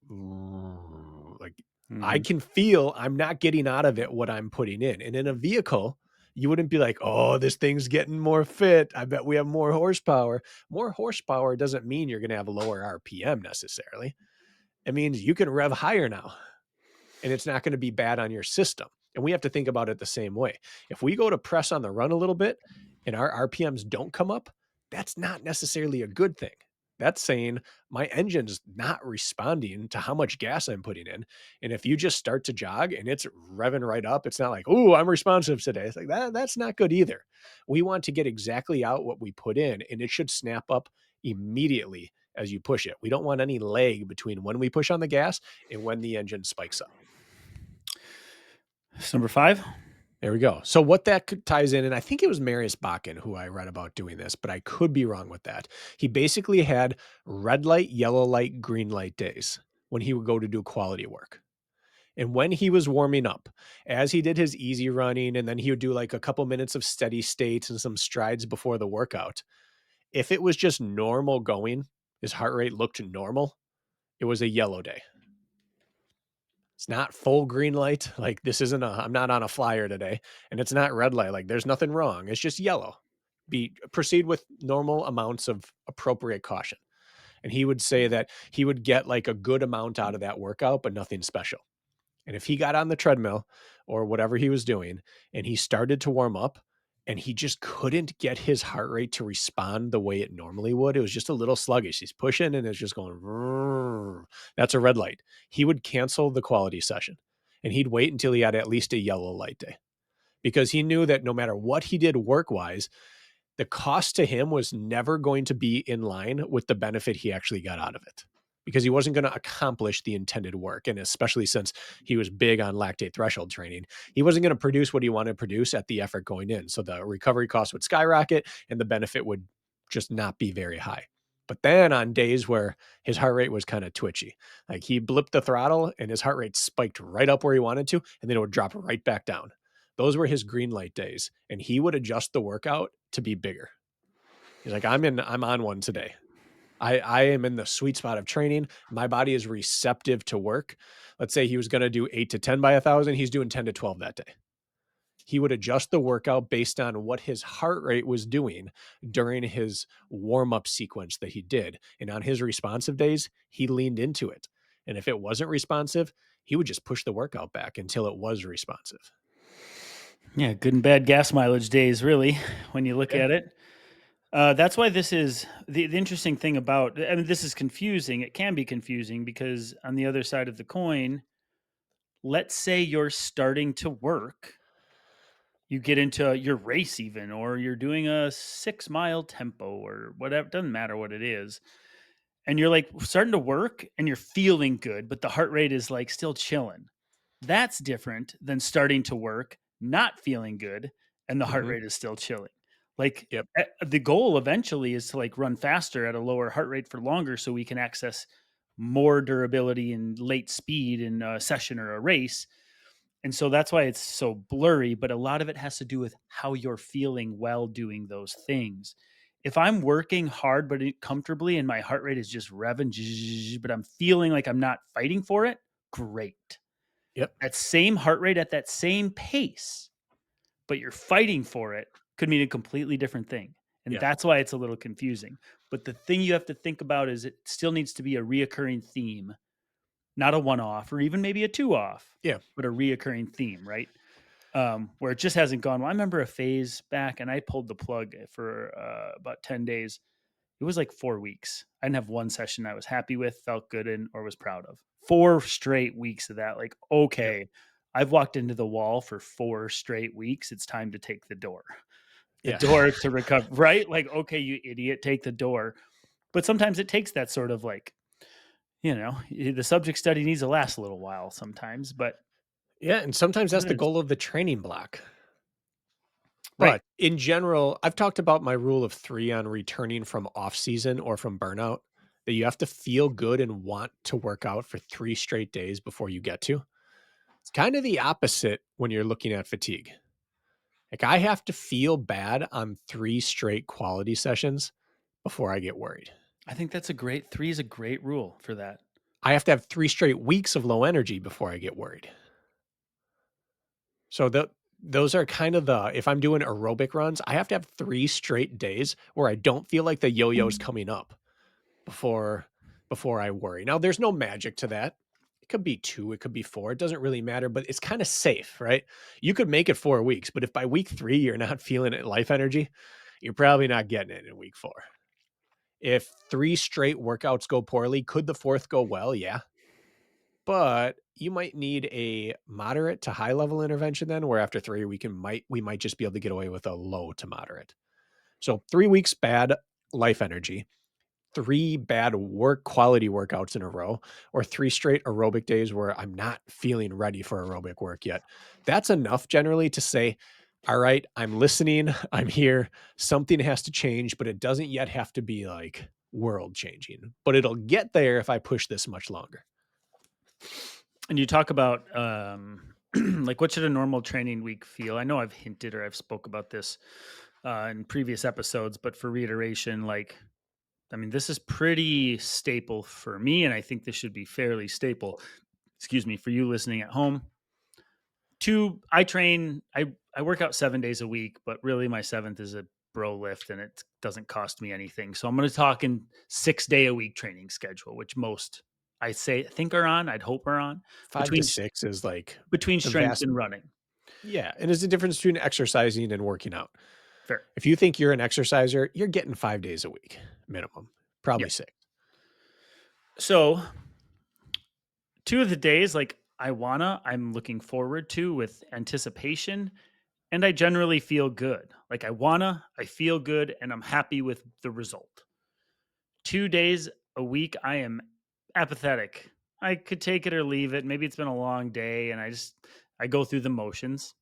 like I Mhm. can feel I'm not getting out of it what I'm putting in. And in a vehicle, you wouldn't be like, "Oh, this thing's getting more fit. I bet we have more horsepower." More horsepower doesn't mean you're going to have a lower RPM necessarily. It means you can rev higher now and it's not going to be bad on your system. And we have to think about it the same way. If we go to press on the run a little bit and our RPMs don't come up, that's not necessarily a good thing. That's saying my engine's not responding to how much gas I'm putting in. And if you just start to jog and it's revving right up, it's not like, "Oh, I'm responsive today." It's like that's not good either. We want to get exactly out what we put in and it should snap up immediately as you push it. We don't want any lag between when we push on the gas and when the engine spikes up. So number 5. There we go. So what that ties in, and I think it was Marius Bakken who I read about doing this, but I could be wrong with that. He basically had red light, yellow light, green light days when he would go to do quality work. And when he was warming up, as he did his easy running, and then he would do like a couple minutes of steady state and some strides before the workout. If it was just normal going, his heart rate looked normal, it was a yellow day. It's not full green light. Like this isn't a I'm not on a flyer today, and it's not red light. Like there's nothing wrong. It's just yellow. Proceed with normal amounts of appropriate caution. And he would say that he would get like a good amount out of that workout, but nothing special. And if he got on the treadmill or whatever he was doing and he started to warm up and he just couldn't get his heart rate to respond the way it normally would, it was just a little sluggish. He's pushing and it's just going, "Rrrr." That's a red light. He would cancel the quality session and he'd wait until he had at least a yellow light day because he knew that no matter what he did work wise, the cost to him was never going to be in line with the benefit he actually got out of it because he wasn't going to accomplish the intended work. And especially since he was big on lactate threshold training, he wasn't going to produce what he wanted to produce at the effort going in. So the recovery cost would skyrocket and the benefit would just not be very high. But then on days where his heart rate was kind of twitchy, like he blipped the throttle and his heart rate spiked right up where he wanted to, and then it would drop right back down. Those were his green light days, and he would adjust the workout to be bigger. He's like, I'm on one today. I am in the sweet spot of training. My body is receptive to work. Let's say he was going to do 8 to 10 by 1,000. He's doing 10 to 12 that day. He would adjust the workout based on what his heart rate was doing during his warm up sequence that he did. And on his responsive days, he leaned into it. And if it wasn't responsive, he would just push the workout back until it was responsive. Yeah, good and bad gas mileage days, really, when you look Yeah. at it. That's why this is the interesting thing about. I mean, this is confusing. It can be confusing because on the other side of the coin, let's say you're starting to work, you get into your race even, or you're doing a 6 mile tempo or whatever, doesn't matter what it is. And you're like starting to work and you're feeling good, but the heart rate is like still chilling. That's different than starting to work, not feeling good, and the heart Mhm. rate is still chilling. Like Yep. the goal eventually is to like run faster at a lower heart rate for longer so we can access more durability and late speed in a session or a race. And so that's why it's so blurry, but a lot of it has to do with how you're feeling while doing those things. If I'm working hard but comfortably and my heart rate is just revving, but I'm feeling like I'm not fighting for it, great. Yep. That same heart rate at that same pace, but you're fighting for it could mean a completely different thing. And Yeah. that's why it's a little confusing. But the thing you have to think about is it still needs to be a reoccurring theme, not a one off or even maybe a two off, Yeah. but a reoccurring theme, right? Where it just hasn't gone. Well, I remember a phase back and I pulled the plug for about 10 days. It was like 4 weeks. I didn't have one session I was happy with, felt good in, or was proud of. 4 straight weeks of that. Like, Yep. okay, I've walked into the wall for 4 straight weeks. It's time to take the Yeah. door to recover, right? Like, okay, you idiot, take the door. But sometimes it takes that sort of like, the subject study needs to last a little while sometimes, but Yeah, and sometimes that's it the is. goal of the training block. Right. But in general, I've talked about my rule of 3 on returning from off season or from burnout, that you have to feel good and want to work out for 3 straight days before you get to. It's kind of the opposite when you're looking at fatigue. Like I have to feel bad on 3 straight quality sessions before I get worried. I think that's a great three is a great rule for that. I have to have 3 straight weeks of low energy before I get worried. So those are kind of the if I'm doing aerobic runs, I have to have 3 straight days where I don't feel like the yo-yo's coming up before before I worry. Now there's no magic to that. It could be 2, it could be 4, it doesn't really matter, but it's kind of safe, right? You could make it 4 weeks, but if by week 3 you're not feeling it life energy, you're probably not getting it in week 4. If 3 straight workouts go poorly, could the 4th go well? Yeah. But you might need a moderate to high level intervention then, where after 3 we might just be able to get away with a low to moderate. So 3 weeks bad life energy, 3 bad work quality workouts in a row, or 3 straight aerobic days where I'm not feeling ready for aerobic work yet. That's enough generally to say, all right, I'm listening, I'm here, something has to change, but it doesn't yet have to be like world changing, but it'll get there if I push this much longer. And you talk about like what should a normal training week feel? I know I've hinted or I've spoke about this in previous episodes, but for reiteration, like I mean, this is pretty staple for me, and I think this should be fairly staple. excuse me, for you listening at home. Two, I work out 7 days a week, but really my seventh is a bro lift and it doesn't cost me anything. So I'm going to talk in 6 day a week training schedule, which most I say think are on. I'd hope are on 5 to between 6 is like between the strength vast. and running. Yeah, and there's a difference between exercising and working out. Fair. If you think you're an exerciser, you're getting 5 days a week minimum, Yeah. probably 6. So 2 of the days, like I'm looking forward to with anticipation, and I generally feel good. Like I feel good, and I'm happy with the result. 2 days a week, I am apathetic. I could take it or leave it. Maybe it's been a long day, and I go through the motions,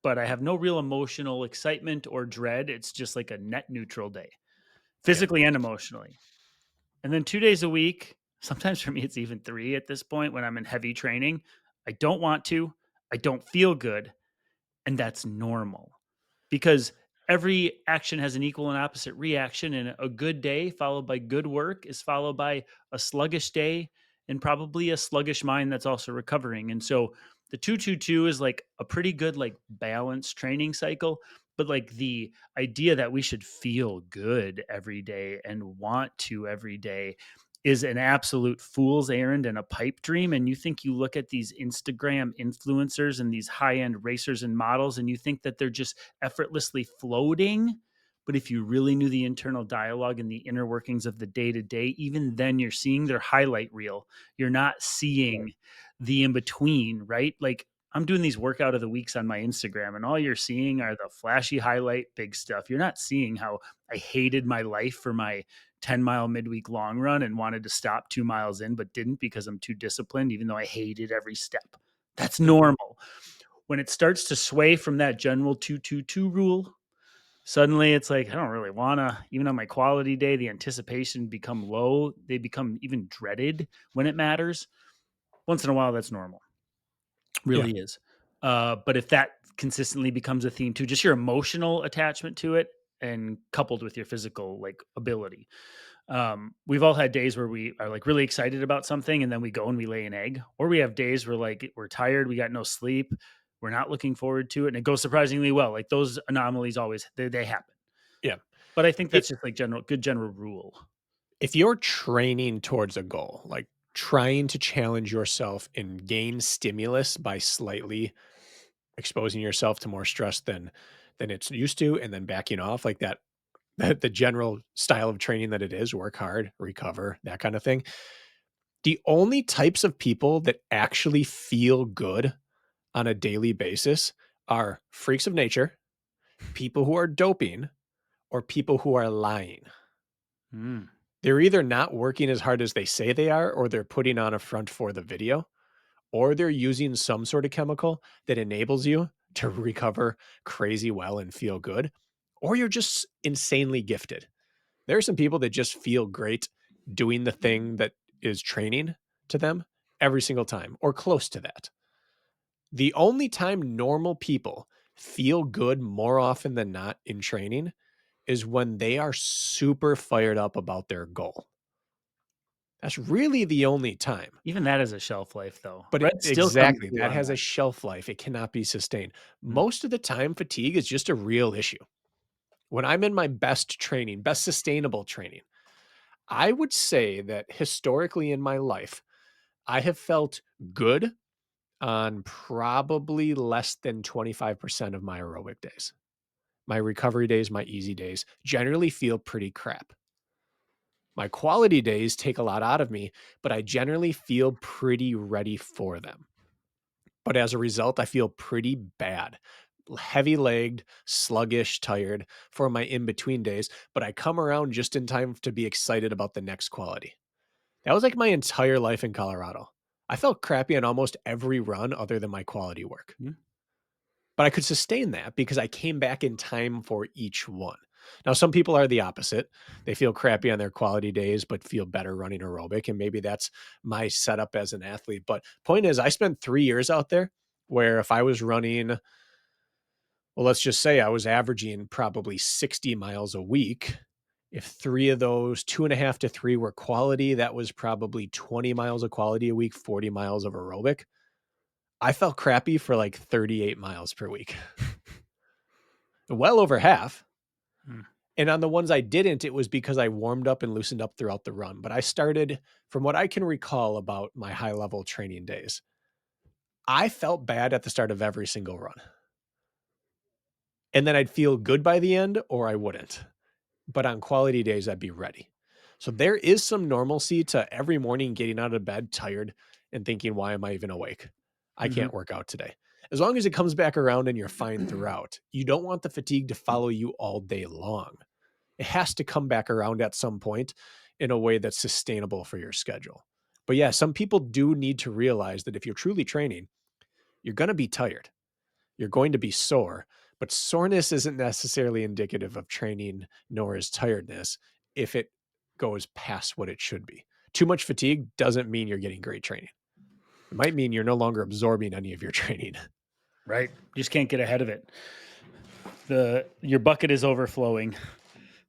but I have no real emotional excitement or dread. It's just like a net neutral day, Yeah, physically and emotionally. And then 2 days a week, sometimes for me, it's even three at this point when I'm in heavy training. I don't want to, I don't feel good, and that's normal because every action has an equal and opposite reaction. And a good day followed by good work is followed by a sluggish day and probably a sluggish mind that's also recovering. And so the 222 is like a pretty good, like balanced training cycle. But like the idea that we should feel good every day and want to every day is an absolute fool's errand and a pipe dream. And you think you look at these Instagram influencers and these high end racers and models, and you think that they're just effortlessly floating. But if you really knew the internal dialogue and the inner workings of the day to day, even then you're seeing their highlight reel. You're not seeing the in between, right? Like I'm doing these workout of the weeks on my Instagram, and all you're seeing are the flashy highlight big stuff. You're not seeing how I hated my life for my 10-mile midweek long run and wanted to stop 2 miles in, but didn't because I'm too disciplined, even though I hated every step. That's normal. When it starts to sway from that general 222 rule, suddenly it's like, I don't really want to, even on my quality day, the anticipation become low. They become even dreaded when it matters. Once in a while, that's normal. yeah, Really is. But if that consistently becomes a theme too, just your emotional attachment to it and coupled with your physical like ability. We've all had days where we are like really excited about something and then we go and we lay an egg, or we have days where like we're tired, we got no sleep, we're not looking forward to it, and it goes surprisingly well. Like those anomalies always they happen. yeah. But I think It that's just like general rule. If you're training towards a goal, like trying to challenge yourself and gain stimulus by slightly exposing yourself to more stress than it's used to, and then backing off like that, the general style of training that it is, work hard, recover, that kind of thing. The only types of people that actually feel good on a daily basis are freaks of nature, people who are doping, or people who are lying. Mm. They're either not working as hard as they say they are, or they're putting on a front for the video, or they're using some sort of chemical that enables you to recover crazy well and feel good, or you're just insanely gifted. There are some people that just feel great doing the thing that is training to them every single time, or close to that. The only time normal people feel good more often than not in training is when they are super fired up about their goal. That's really the only time. Even that is a shelf life though. But Red still comes exactly, through that on has a that. shelf life. It cannot be sustained. Mm. Most of the time, fatigue is just a real issue. When I'm in my best training, best sustainable training, I would say that historically in my life, I have felt good on probably less than 25% of my aerobic days. My recovery days, my easy days generally feel pretty crap. My quality days take a lot out of me, but I generally feel pretty ready for them. But as a result, I feel pretty bad, heavy legged, sluggish, tired for my in between days. But I come around just in time to be excited about the next quality. That was like my entire life in Colorado. I felt crappy on almost every run other than my quality work. Mm. But I could sustain that because I came back in time for each one. Now, some people are the opposite. They feel crappy on their quality days, but feel better running aerobic. And maybe that's my setup as an athlete. But point is, I spent 3 years out there where if I was running, well, let's just say I was averaging probably 60 miles a week If 3 of those, 2.5 to 3 were quality, that was probably 20 miles of quality a week, 40 miles of aerobic. I felt crappy for like 38 miles per week, well over half. Mm. And on the ones I didn't, it was because I warmed up and loosened up throughout the run. But I started, from what I can recall about my high level training days, I felt bad at the start of every single run. And then I'd feel good by the end or I wouldn't. But on quality days, I'd be ready. So there is some normalcy to every morning getting out of bed tired and thinking, why am I even awake? I Mhm. can't work out today. As long as it comes back around and you're fine throughout, you don't want the fatigue to follow you all day long. It has to come back around at some point in a way that's sustainable for your schedule. But yeah, some people do need to realize that if you're truly training, you're going to be tired. You're going to be sore, but soreness isn't necessarily indicative of training, nor is tiredness if it goes past what it should be. Too much fatigue doesn't mean you're getting great training. It might mean you're no longer absorbing any of your training. Right. Just can't get ahead of it. Your bucket is overflowing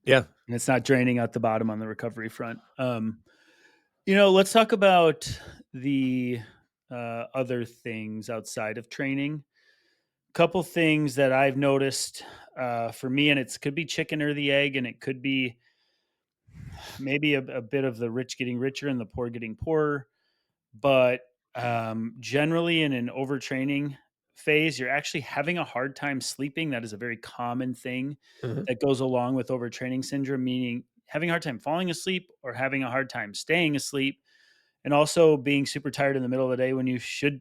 Yeah. and it's not draining out the bottom on the recovery front. Let's talk about the other things outside of training. Couple things that I've noticed for me, and it could be chicken or the egg, and it could be maybe a bit of the rich getting richer and the poor getting poorer. But generally, in an overtraining phase, you're actually having a hard time sleeping. That is a very common thing Mhm. that goes along with overtraining syndrome, meaning having a hard time falling asleep or having a hard time staying asleep, and also being super tired in the middle of the day when you should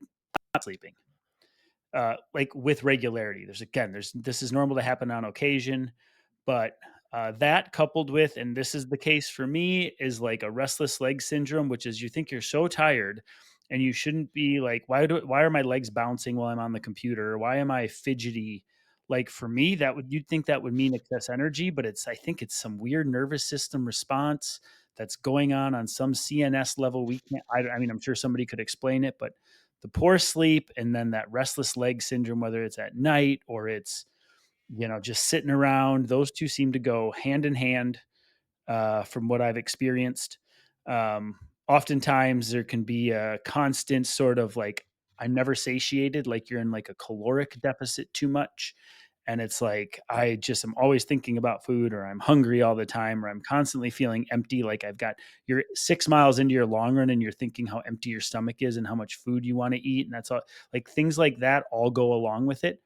not sleeping. Like with regularity. There's this is normal to happen on occasion, but that coupled with, and this is the case for me, is like a restless leg syndrome, which is you think you're so tired and you shouldn't be like, why are my legs bouncing while I'm on the computer? Why am I fidgety? Like for me, you'd think that would mean excess energy, but I think it's some weird nervous system response that's going on some CNS level. I mean, I'm sure somebody could explain it, but the poor sleep and then that restless leg syndrome, whether it's at night or it's, just sitting around, those two seem to go hand in hand from what I've experienced. Oftentimes there can be a constant sort of like, I'm never satiated, like you're in like a caloric deficit too much. And it's like, I just am always thinking about food, or I'm hungry all the time, or I'm constantly feeling empty. Like you're 6 miles into your long run and you're thinking how empty your stomach is and how much food you want to eat. And that's all, like things like that all go along with it.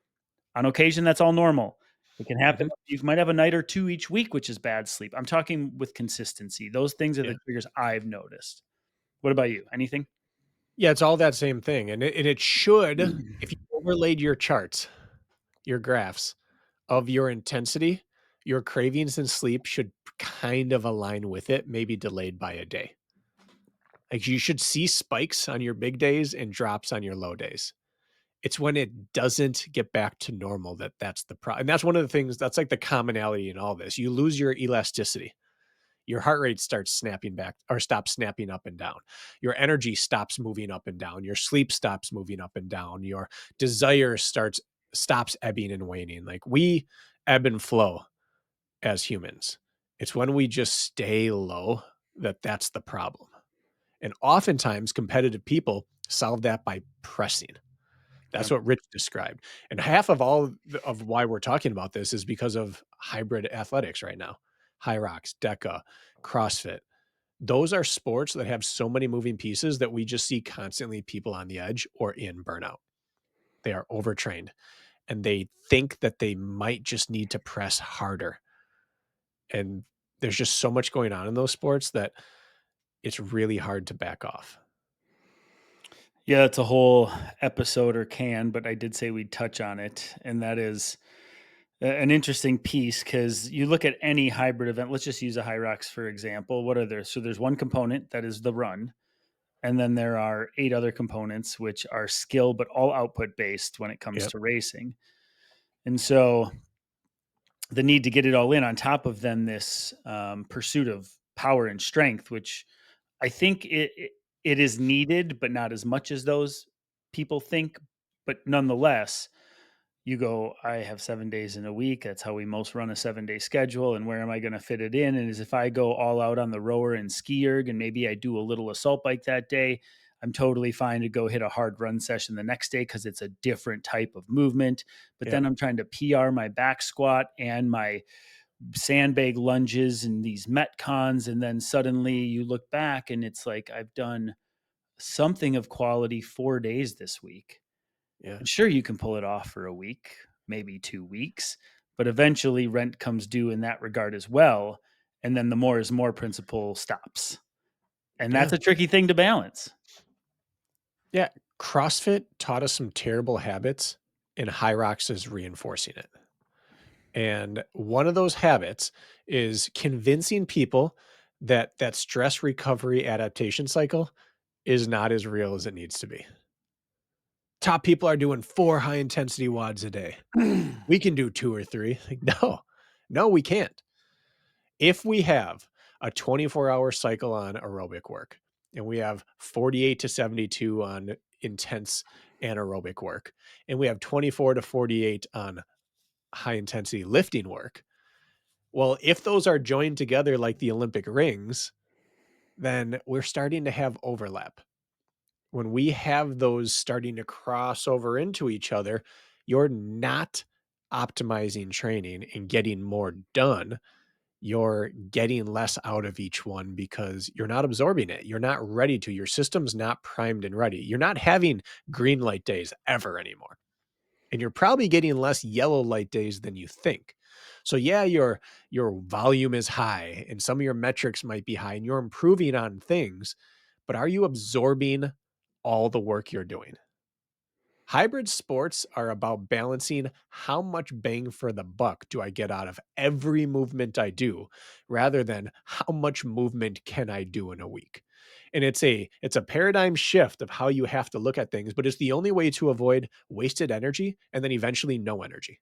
On occasion, that's all normal. It can happen. Mhm. You might have a night or 2 each week, which is bad sleep. I'm talking with consistency. Those things are Yeah. the triggers I've noticed. What about you? Anything? Yeah, it's all that same thing. And it should, if you overlaid your charts, your graphs of your intensity, your cravings and sleep should kind of align with it, maybe delayed by a day. Like you should see spikes on your big days and drops on your low days. It's when it doesn't get back to normal that's the problem. And that's one of the things that's like the commonality in all this. You lose your elasticity. Your heart rate starts snapping back or stops snapping up and down. Your energy stops moving up and down. Your sleep stops moving up and down. Your desire stops ebbing and waning. Like we ebb and flow as humans. It's when we just stay low that's the problem. And oftentimes competitive people solve that by pressing. That's Yeah. what Rich described. And half of all of why we're talking about this is because of hybrid athletics right now. High rocks, DECA, CrossFit. Those are sports that have so many moving pieces that we just see constantly people on the edge or in burnout. They are overtrained and they think that they might just need to press harder. And there's just so much going on in those sports that it's really hard to back off. Yeah, it's a whole episode or can, but I did say we'd touch on it. And that is an interesting piece because you look at any hybrid event. Let's just use a High Rocks, for example. What are there? So there's one component that is the run. And then there are 8 other components, which are skill, but all output based when it comes Yep. to racing. And so the need to get it all in on top of then this pursuit of power and strength, which I think it is needed, but not as much as those people think. But nonetheless, you go, I have 7 days in a week. That's how we most run a 7 day schedule. And where am I going to fit it in? And as if I go all out on the rower and ski erg, and maybe I do a little assault bike that day, I'm totally fine to go hit a hard run session the next day because it's a different type of movement. But Yep. then I'm trying to PR my back squat and my sandbag lunges and these metcons. And then suddenly you look back and it's like, I've done something of quality 4 days this week. Yeah. And sure, you can pull it off for a week, maybe 2 weeks, but eventually rent comes due in that regard as well. And then the more is more principle stops. And that's Yeah. a tricky thing to balance. Yeah. CrossFit taught us some terrible habits, and High Rocks is reinforcing it. And one of those habits is convincing people that that stress recovery adaptation cycle is not as real as it needs to be. Top people are doing 4 high intensity wads a day. We can do 2 or 3. Like, no. No, we can't. If we have a 24-hour cycle on aerobic work and we have 48 to 72 on intense anaerobic work and we have 24 to 48 on high intensity lifting work, well, if those are joined together like the Olympic rings, then we're starting to have overlap. When we have those starting to cross over into each other, you're not optimizing training and getting more done. You're getting less out of each one because you're not absorbing it. You're not ready to. Your system's not primed and ready. You're not having green light days ever anymore. And you're probably getting less yellow light days than you think. So yeah, your volume is high and some of your metrics might be high and you're improving on things, but are you absorbing all the work you're doing? Hybrid sports are about balancing how much bang for the buck do I get out of every movement I do rather than how much movement can I do in a week. And it's a paradigm shift of how you have to look at things, but it's the only way to avoid wasted energy and then eventually no energy.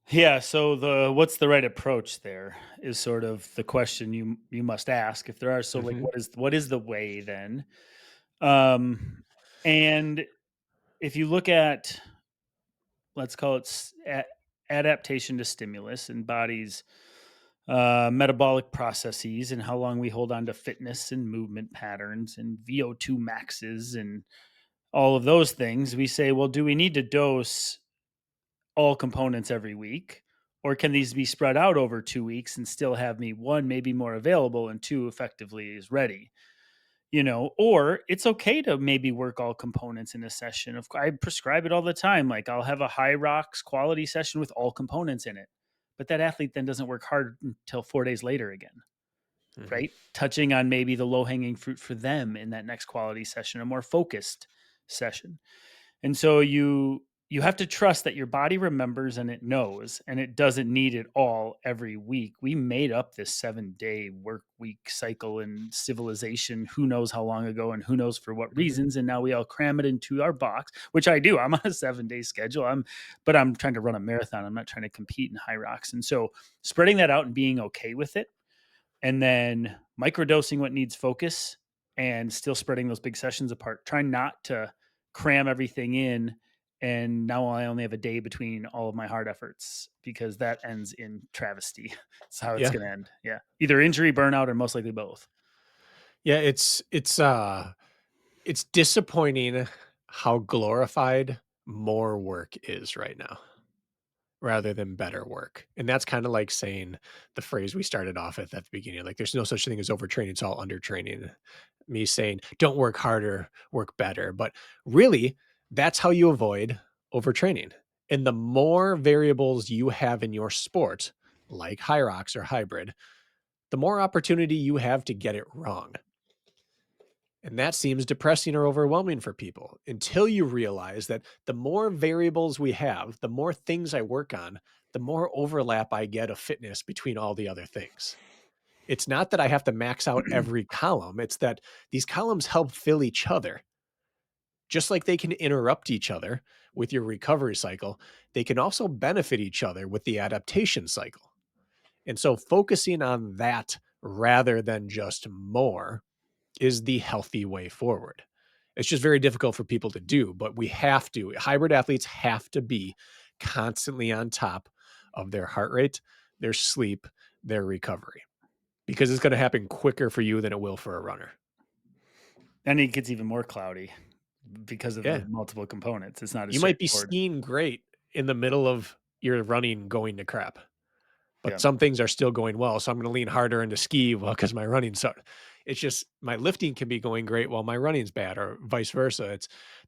Yeah, so the what's the right approach there is sort of the question you must ask. If there are, so like Mhm. what is the way then? Um and if you look at, let's call it adaptation to stimulus and bodies metabolic processes and how long we hold on to fitness and movement patterns and VO2 maxes and all of those things, we say, well, do we need to dose all components every week? Or can these be spread out over 2 weeks and still have me one, maybe more available, and two, effectively is ready? Or it's okay to maybe work all components in a session. I prescribe it all the time. Like I'll have a high rocks quality session with all components in it. But that athlete then doesn't work hard until 4 days later again, Mhm. right? Touching on maybe the low hanging fruit for them in that next quality session, a more focused session. And so you have to trust that your body remembers and it knows and it doesn't need it all every week. We made up this 7 day work week cycle in civilization who knows how long ago and who knows for what Mhm. reasons, and now we all cram it into our box, which I do. I'm on a 7 day schedule. But I'm trying to run a marathon. I'm not trying to compete in high rocks. And so spreading that out and being okay with it, and then microdosing what needs focus and still spreading those big sessions apart. Try not to cram everything in. And now I only have a day between all of my hard efforts because that ends in travesty. That's how it's Yeah. going to end. Yeah. Either injury, burnout, or most likely both. Yeah, it's disappointing how glorified more work is right now, rather than better work. And that's kind of like saying the phrase we started off at the beginning, like there's no such thing as overtraining, it's all undertraining. Me saying, don't work harder, work better. But really, that's how you avoid overtraining. And the more variables you have in your sport, like high rocks or hybrid, the more opportunity you have to get it wrong. And that seems depressing or overwhelming for people until you realize that the more variables we have, the more things I work on, the more overlap I get of fitness between all the other things. It's not that I have to max out every column, it's that these columns help fill each other. Just like they can interrupt each other with your recovery cycle, they can also benefit each other with the adaptation cycle. And so focusing on that rather than just more is the healthy way forward. It's just very difficult for people to do, but we have to. Hybrid athletes have to be constantly on top of their heart rate, their sleep, their recovery, because it's going to happen quicker for you than it will for a runner. And it gets even more cloudy because of the Yeah. multiple components. It's not as You might be straightforward. skiing great in the middle of your running going to crap, but Yeah. some things are still going well. So I'm going to lean harder into ski well because my running so it's just my lifting can be going great while my running's bad, or vice versa.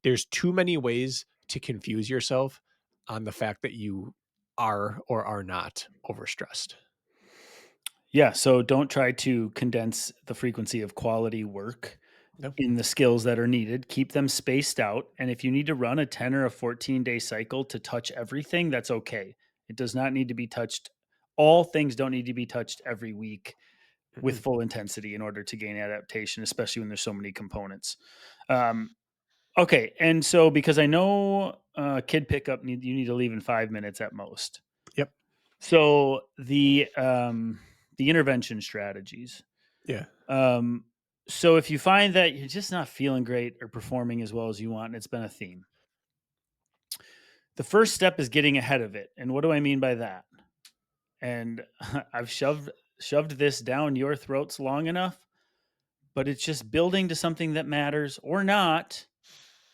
There's too many ways to confuse yourself on the fact that you are or are not overstressed. Yeah. So don't try to condense the frequency of quality work No. in the skills that are needed. Keep them spaced out. And if you need to run a 10 or a 14-day cycle to touch everything, that's okay. It does not need to be touched. All things don't need to be touched every week with Mm-mm. full intensity in order to gain adaptation, especially when there's so many components. Um, okay. And so, because I know kid pickup, you need to leave in 5 minutes at most. Yep. So the intervention strategies. Yeah. Um, so if you find that you're just not feeling great or performing as well as you want, and it's been a theme, the first step is getting ahead of it. And what do I mean by that? And I've shoved this down your throats long enough, but it's just building to something that matters or not,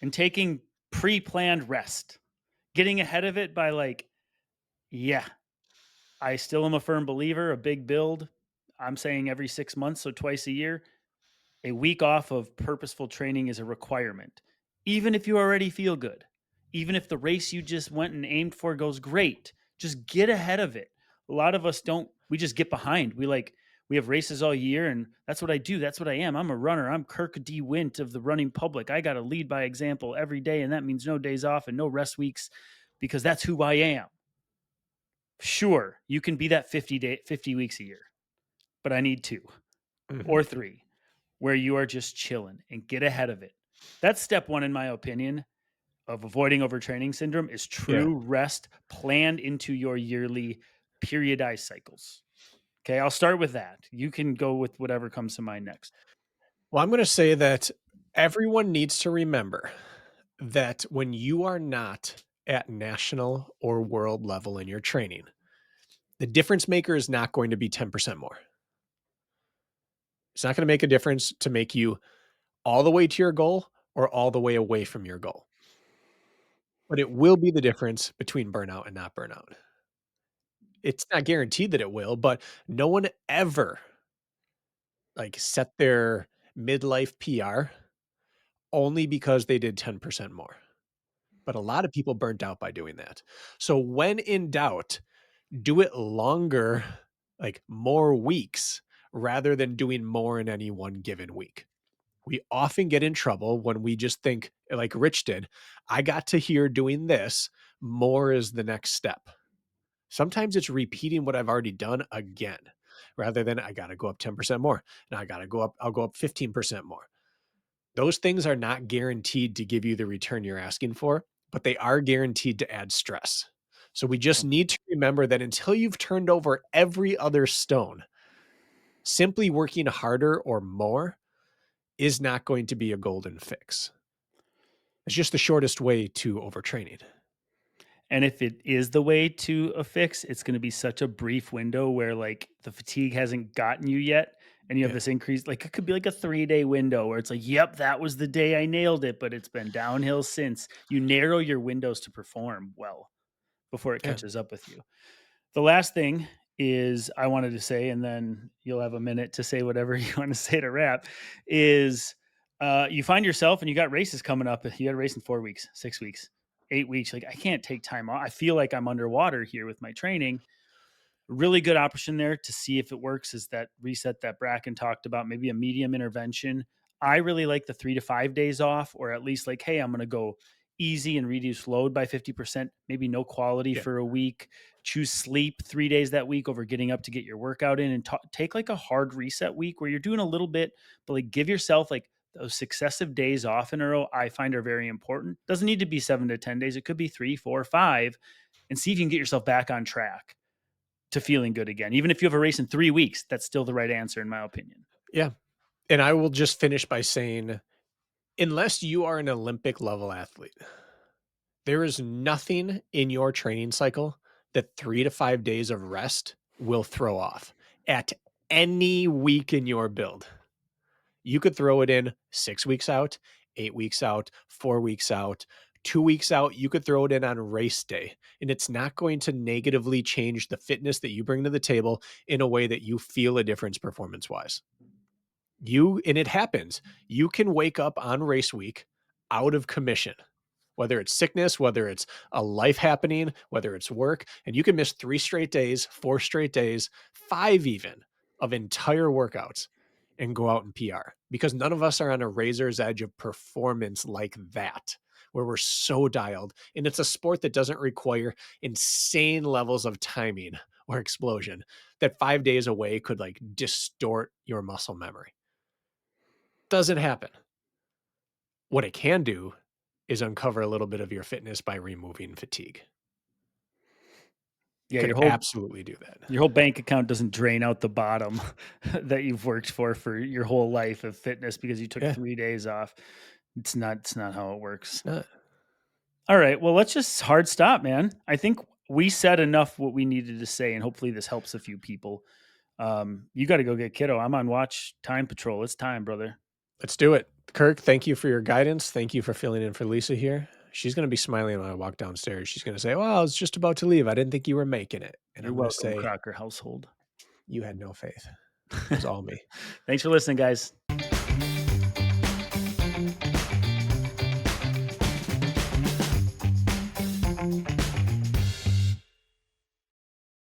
and taking pre-planned rest. Getting ahead of it by like, yeah, I still am a firm believer, a big build. I'm saying every 6 months, so twice a year. A week off of purposeful training is a requirement, even if you already feel good. Even if the race you just went and aimed for goes great, just get ahead of it. A lot of us don't, we just get behind. We have races all year, and that's what I do. That's what I am. I'm a runner. I'm Kirk DeWindt of the running public. I got to lead by example every day, and that means no days off and no rest weeks because that's who I am. Sure, you can be that 50 weeks a year, but I need two Hmm. or three where you are just chilling and get ahead of it. That's step one, in my opinion, of avoiding overtraining syndrome is Yeah. true rest planned into your yearly periodized cycles. Okay, I'll start with that. You can go with whatever comes to mind next. Well, I'm going to say that everyone needs to remember that when you are not at national or world level in your training, the difference maker is not going to be 10% more. It's not going to make a difference to make you all the way to your goal or all the way away from your goal. But it will be the difference between burnout and not burnout. It's not guaranteed that it will, but no one ever like set their midlife PR only because they did 10% more. But a lot of people burnt out by doing that. So when in doubt, do it longer, like more weeks rather than doing more in any one given week. We often get in trouble when we just think, like Rich did, I got to here doing this, more is the next step. Sometimes it's repeating what I've already done again rather than I got to go up 10% more. Now I got to go up, I'll go up 15% more. Those things are not guaranteed to give you the return you're asking for, but they are guaranteed to add stress. So we just need to remember that until you've turned over every other stone, simply working harder or more is not going to be a golden fix. It's just the shortest way to overtraining. And if it is the way to a fix, it's going to be such a brief window where like the fatigue hasn't gotten you yet. And you have Yeah. this increase, like it could be like a 3 day window where it's like, yep, that was the day I nailed it, but it's been downhill since. You narrow your windows to perform well before it Yeah. catches up with you. The last thing is I wanted to say, and then you'll have a minute to say whatever you want to say to wrap, is you find yourself and you got races coming up. You got a race in 4 weeks, 6 weeks, 8 weeks. Like, I can't take time off. I feel like I'm underwater here with my training. Really good option there to see if it works is that reset that Bracken talked about, maybe a medium intervention. I really like the 3 to 5 days off, or at least like, hey, I'm going to go easy and reduce load by 50%, maybe no quality Yeah. for a week. Choose sleep 3 days that week over getting up to get your workout in, and take like a hard reset week where you're doing a little bit, but like give yourself like those successive days off in a row. I find are very important. Doesn't need to be 7 to 10 days. It could be 3, 4, 5, and see if you can get yourself back on track to feeling good again. Even if you have a race in 3 weeks, that's still the right answer, in my opinion. Yeah. And I will just finish by saying Unless you are an Olympic level athlete, there is nothing in your training cycle that 3 to 5 days of rest will throw off at any week in your build. You could throw it in 6 weeks out, 8 weeks out, 4 weeks out, 2 weeks out. You could throw it in on race day, and it's not going to negatively change the fitness that you bring to the table in a way that you feel a difference performance-wise. And it happens. You can wake up on race week out of commission, whether it's sickness, whether it's a life happening, whether it's work, and you can miss 3 straight days, 4 straight days, 5 even of entire workouts and go out and PR, because none of us are on a razor's edge of performance like that, where we're so dialed. And it's a sport that doesn't require insane levels of timing or explosion that 5 days away could like distort your muscle memory. Doesn't happen. What it can do is uncover a little bit of your fitness by removing fatigue. Yeah, Could absolutely do that. your whole bank account doesn't drain out the bottom that you've worked for your whole life of fitness because you took Yeah, 3 days off. It's not how it works. it's not. All right, well, let's just hard stop, man. I think we said enough what we needed to say, and hopefully this helps a few people. You gotta go get kiddo. I'm on watch time patrol. It's time, brother. Let's do it. Kirk, thank you for your guidance. Thank you for filling in for Lisa here. She's going to be smiling when I walk downstairs. She's going to say, "Well, I was just about to leave. I didn't think you were making it." And You're I'm going to welcome, say, Crocker household. "You had no faith. It was all me." Thanks for listening, guys.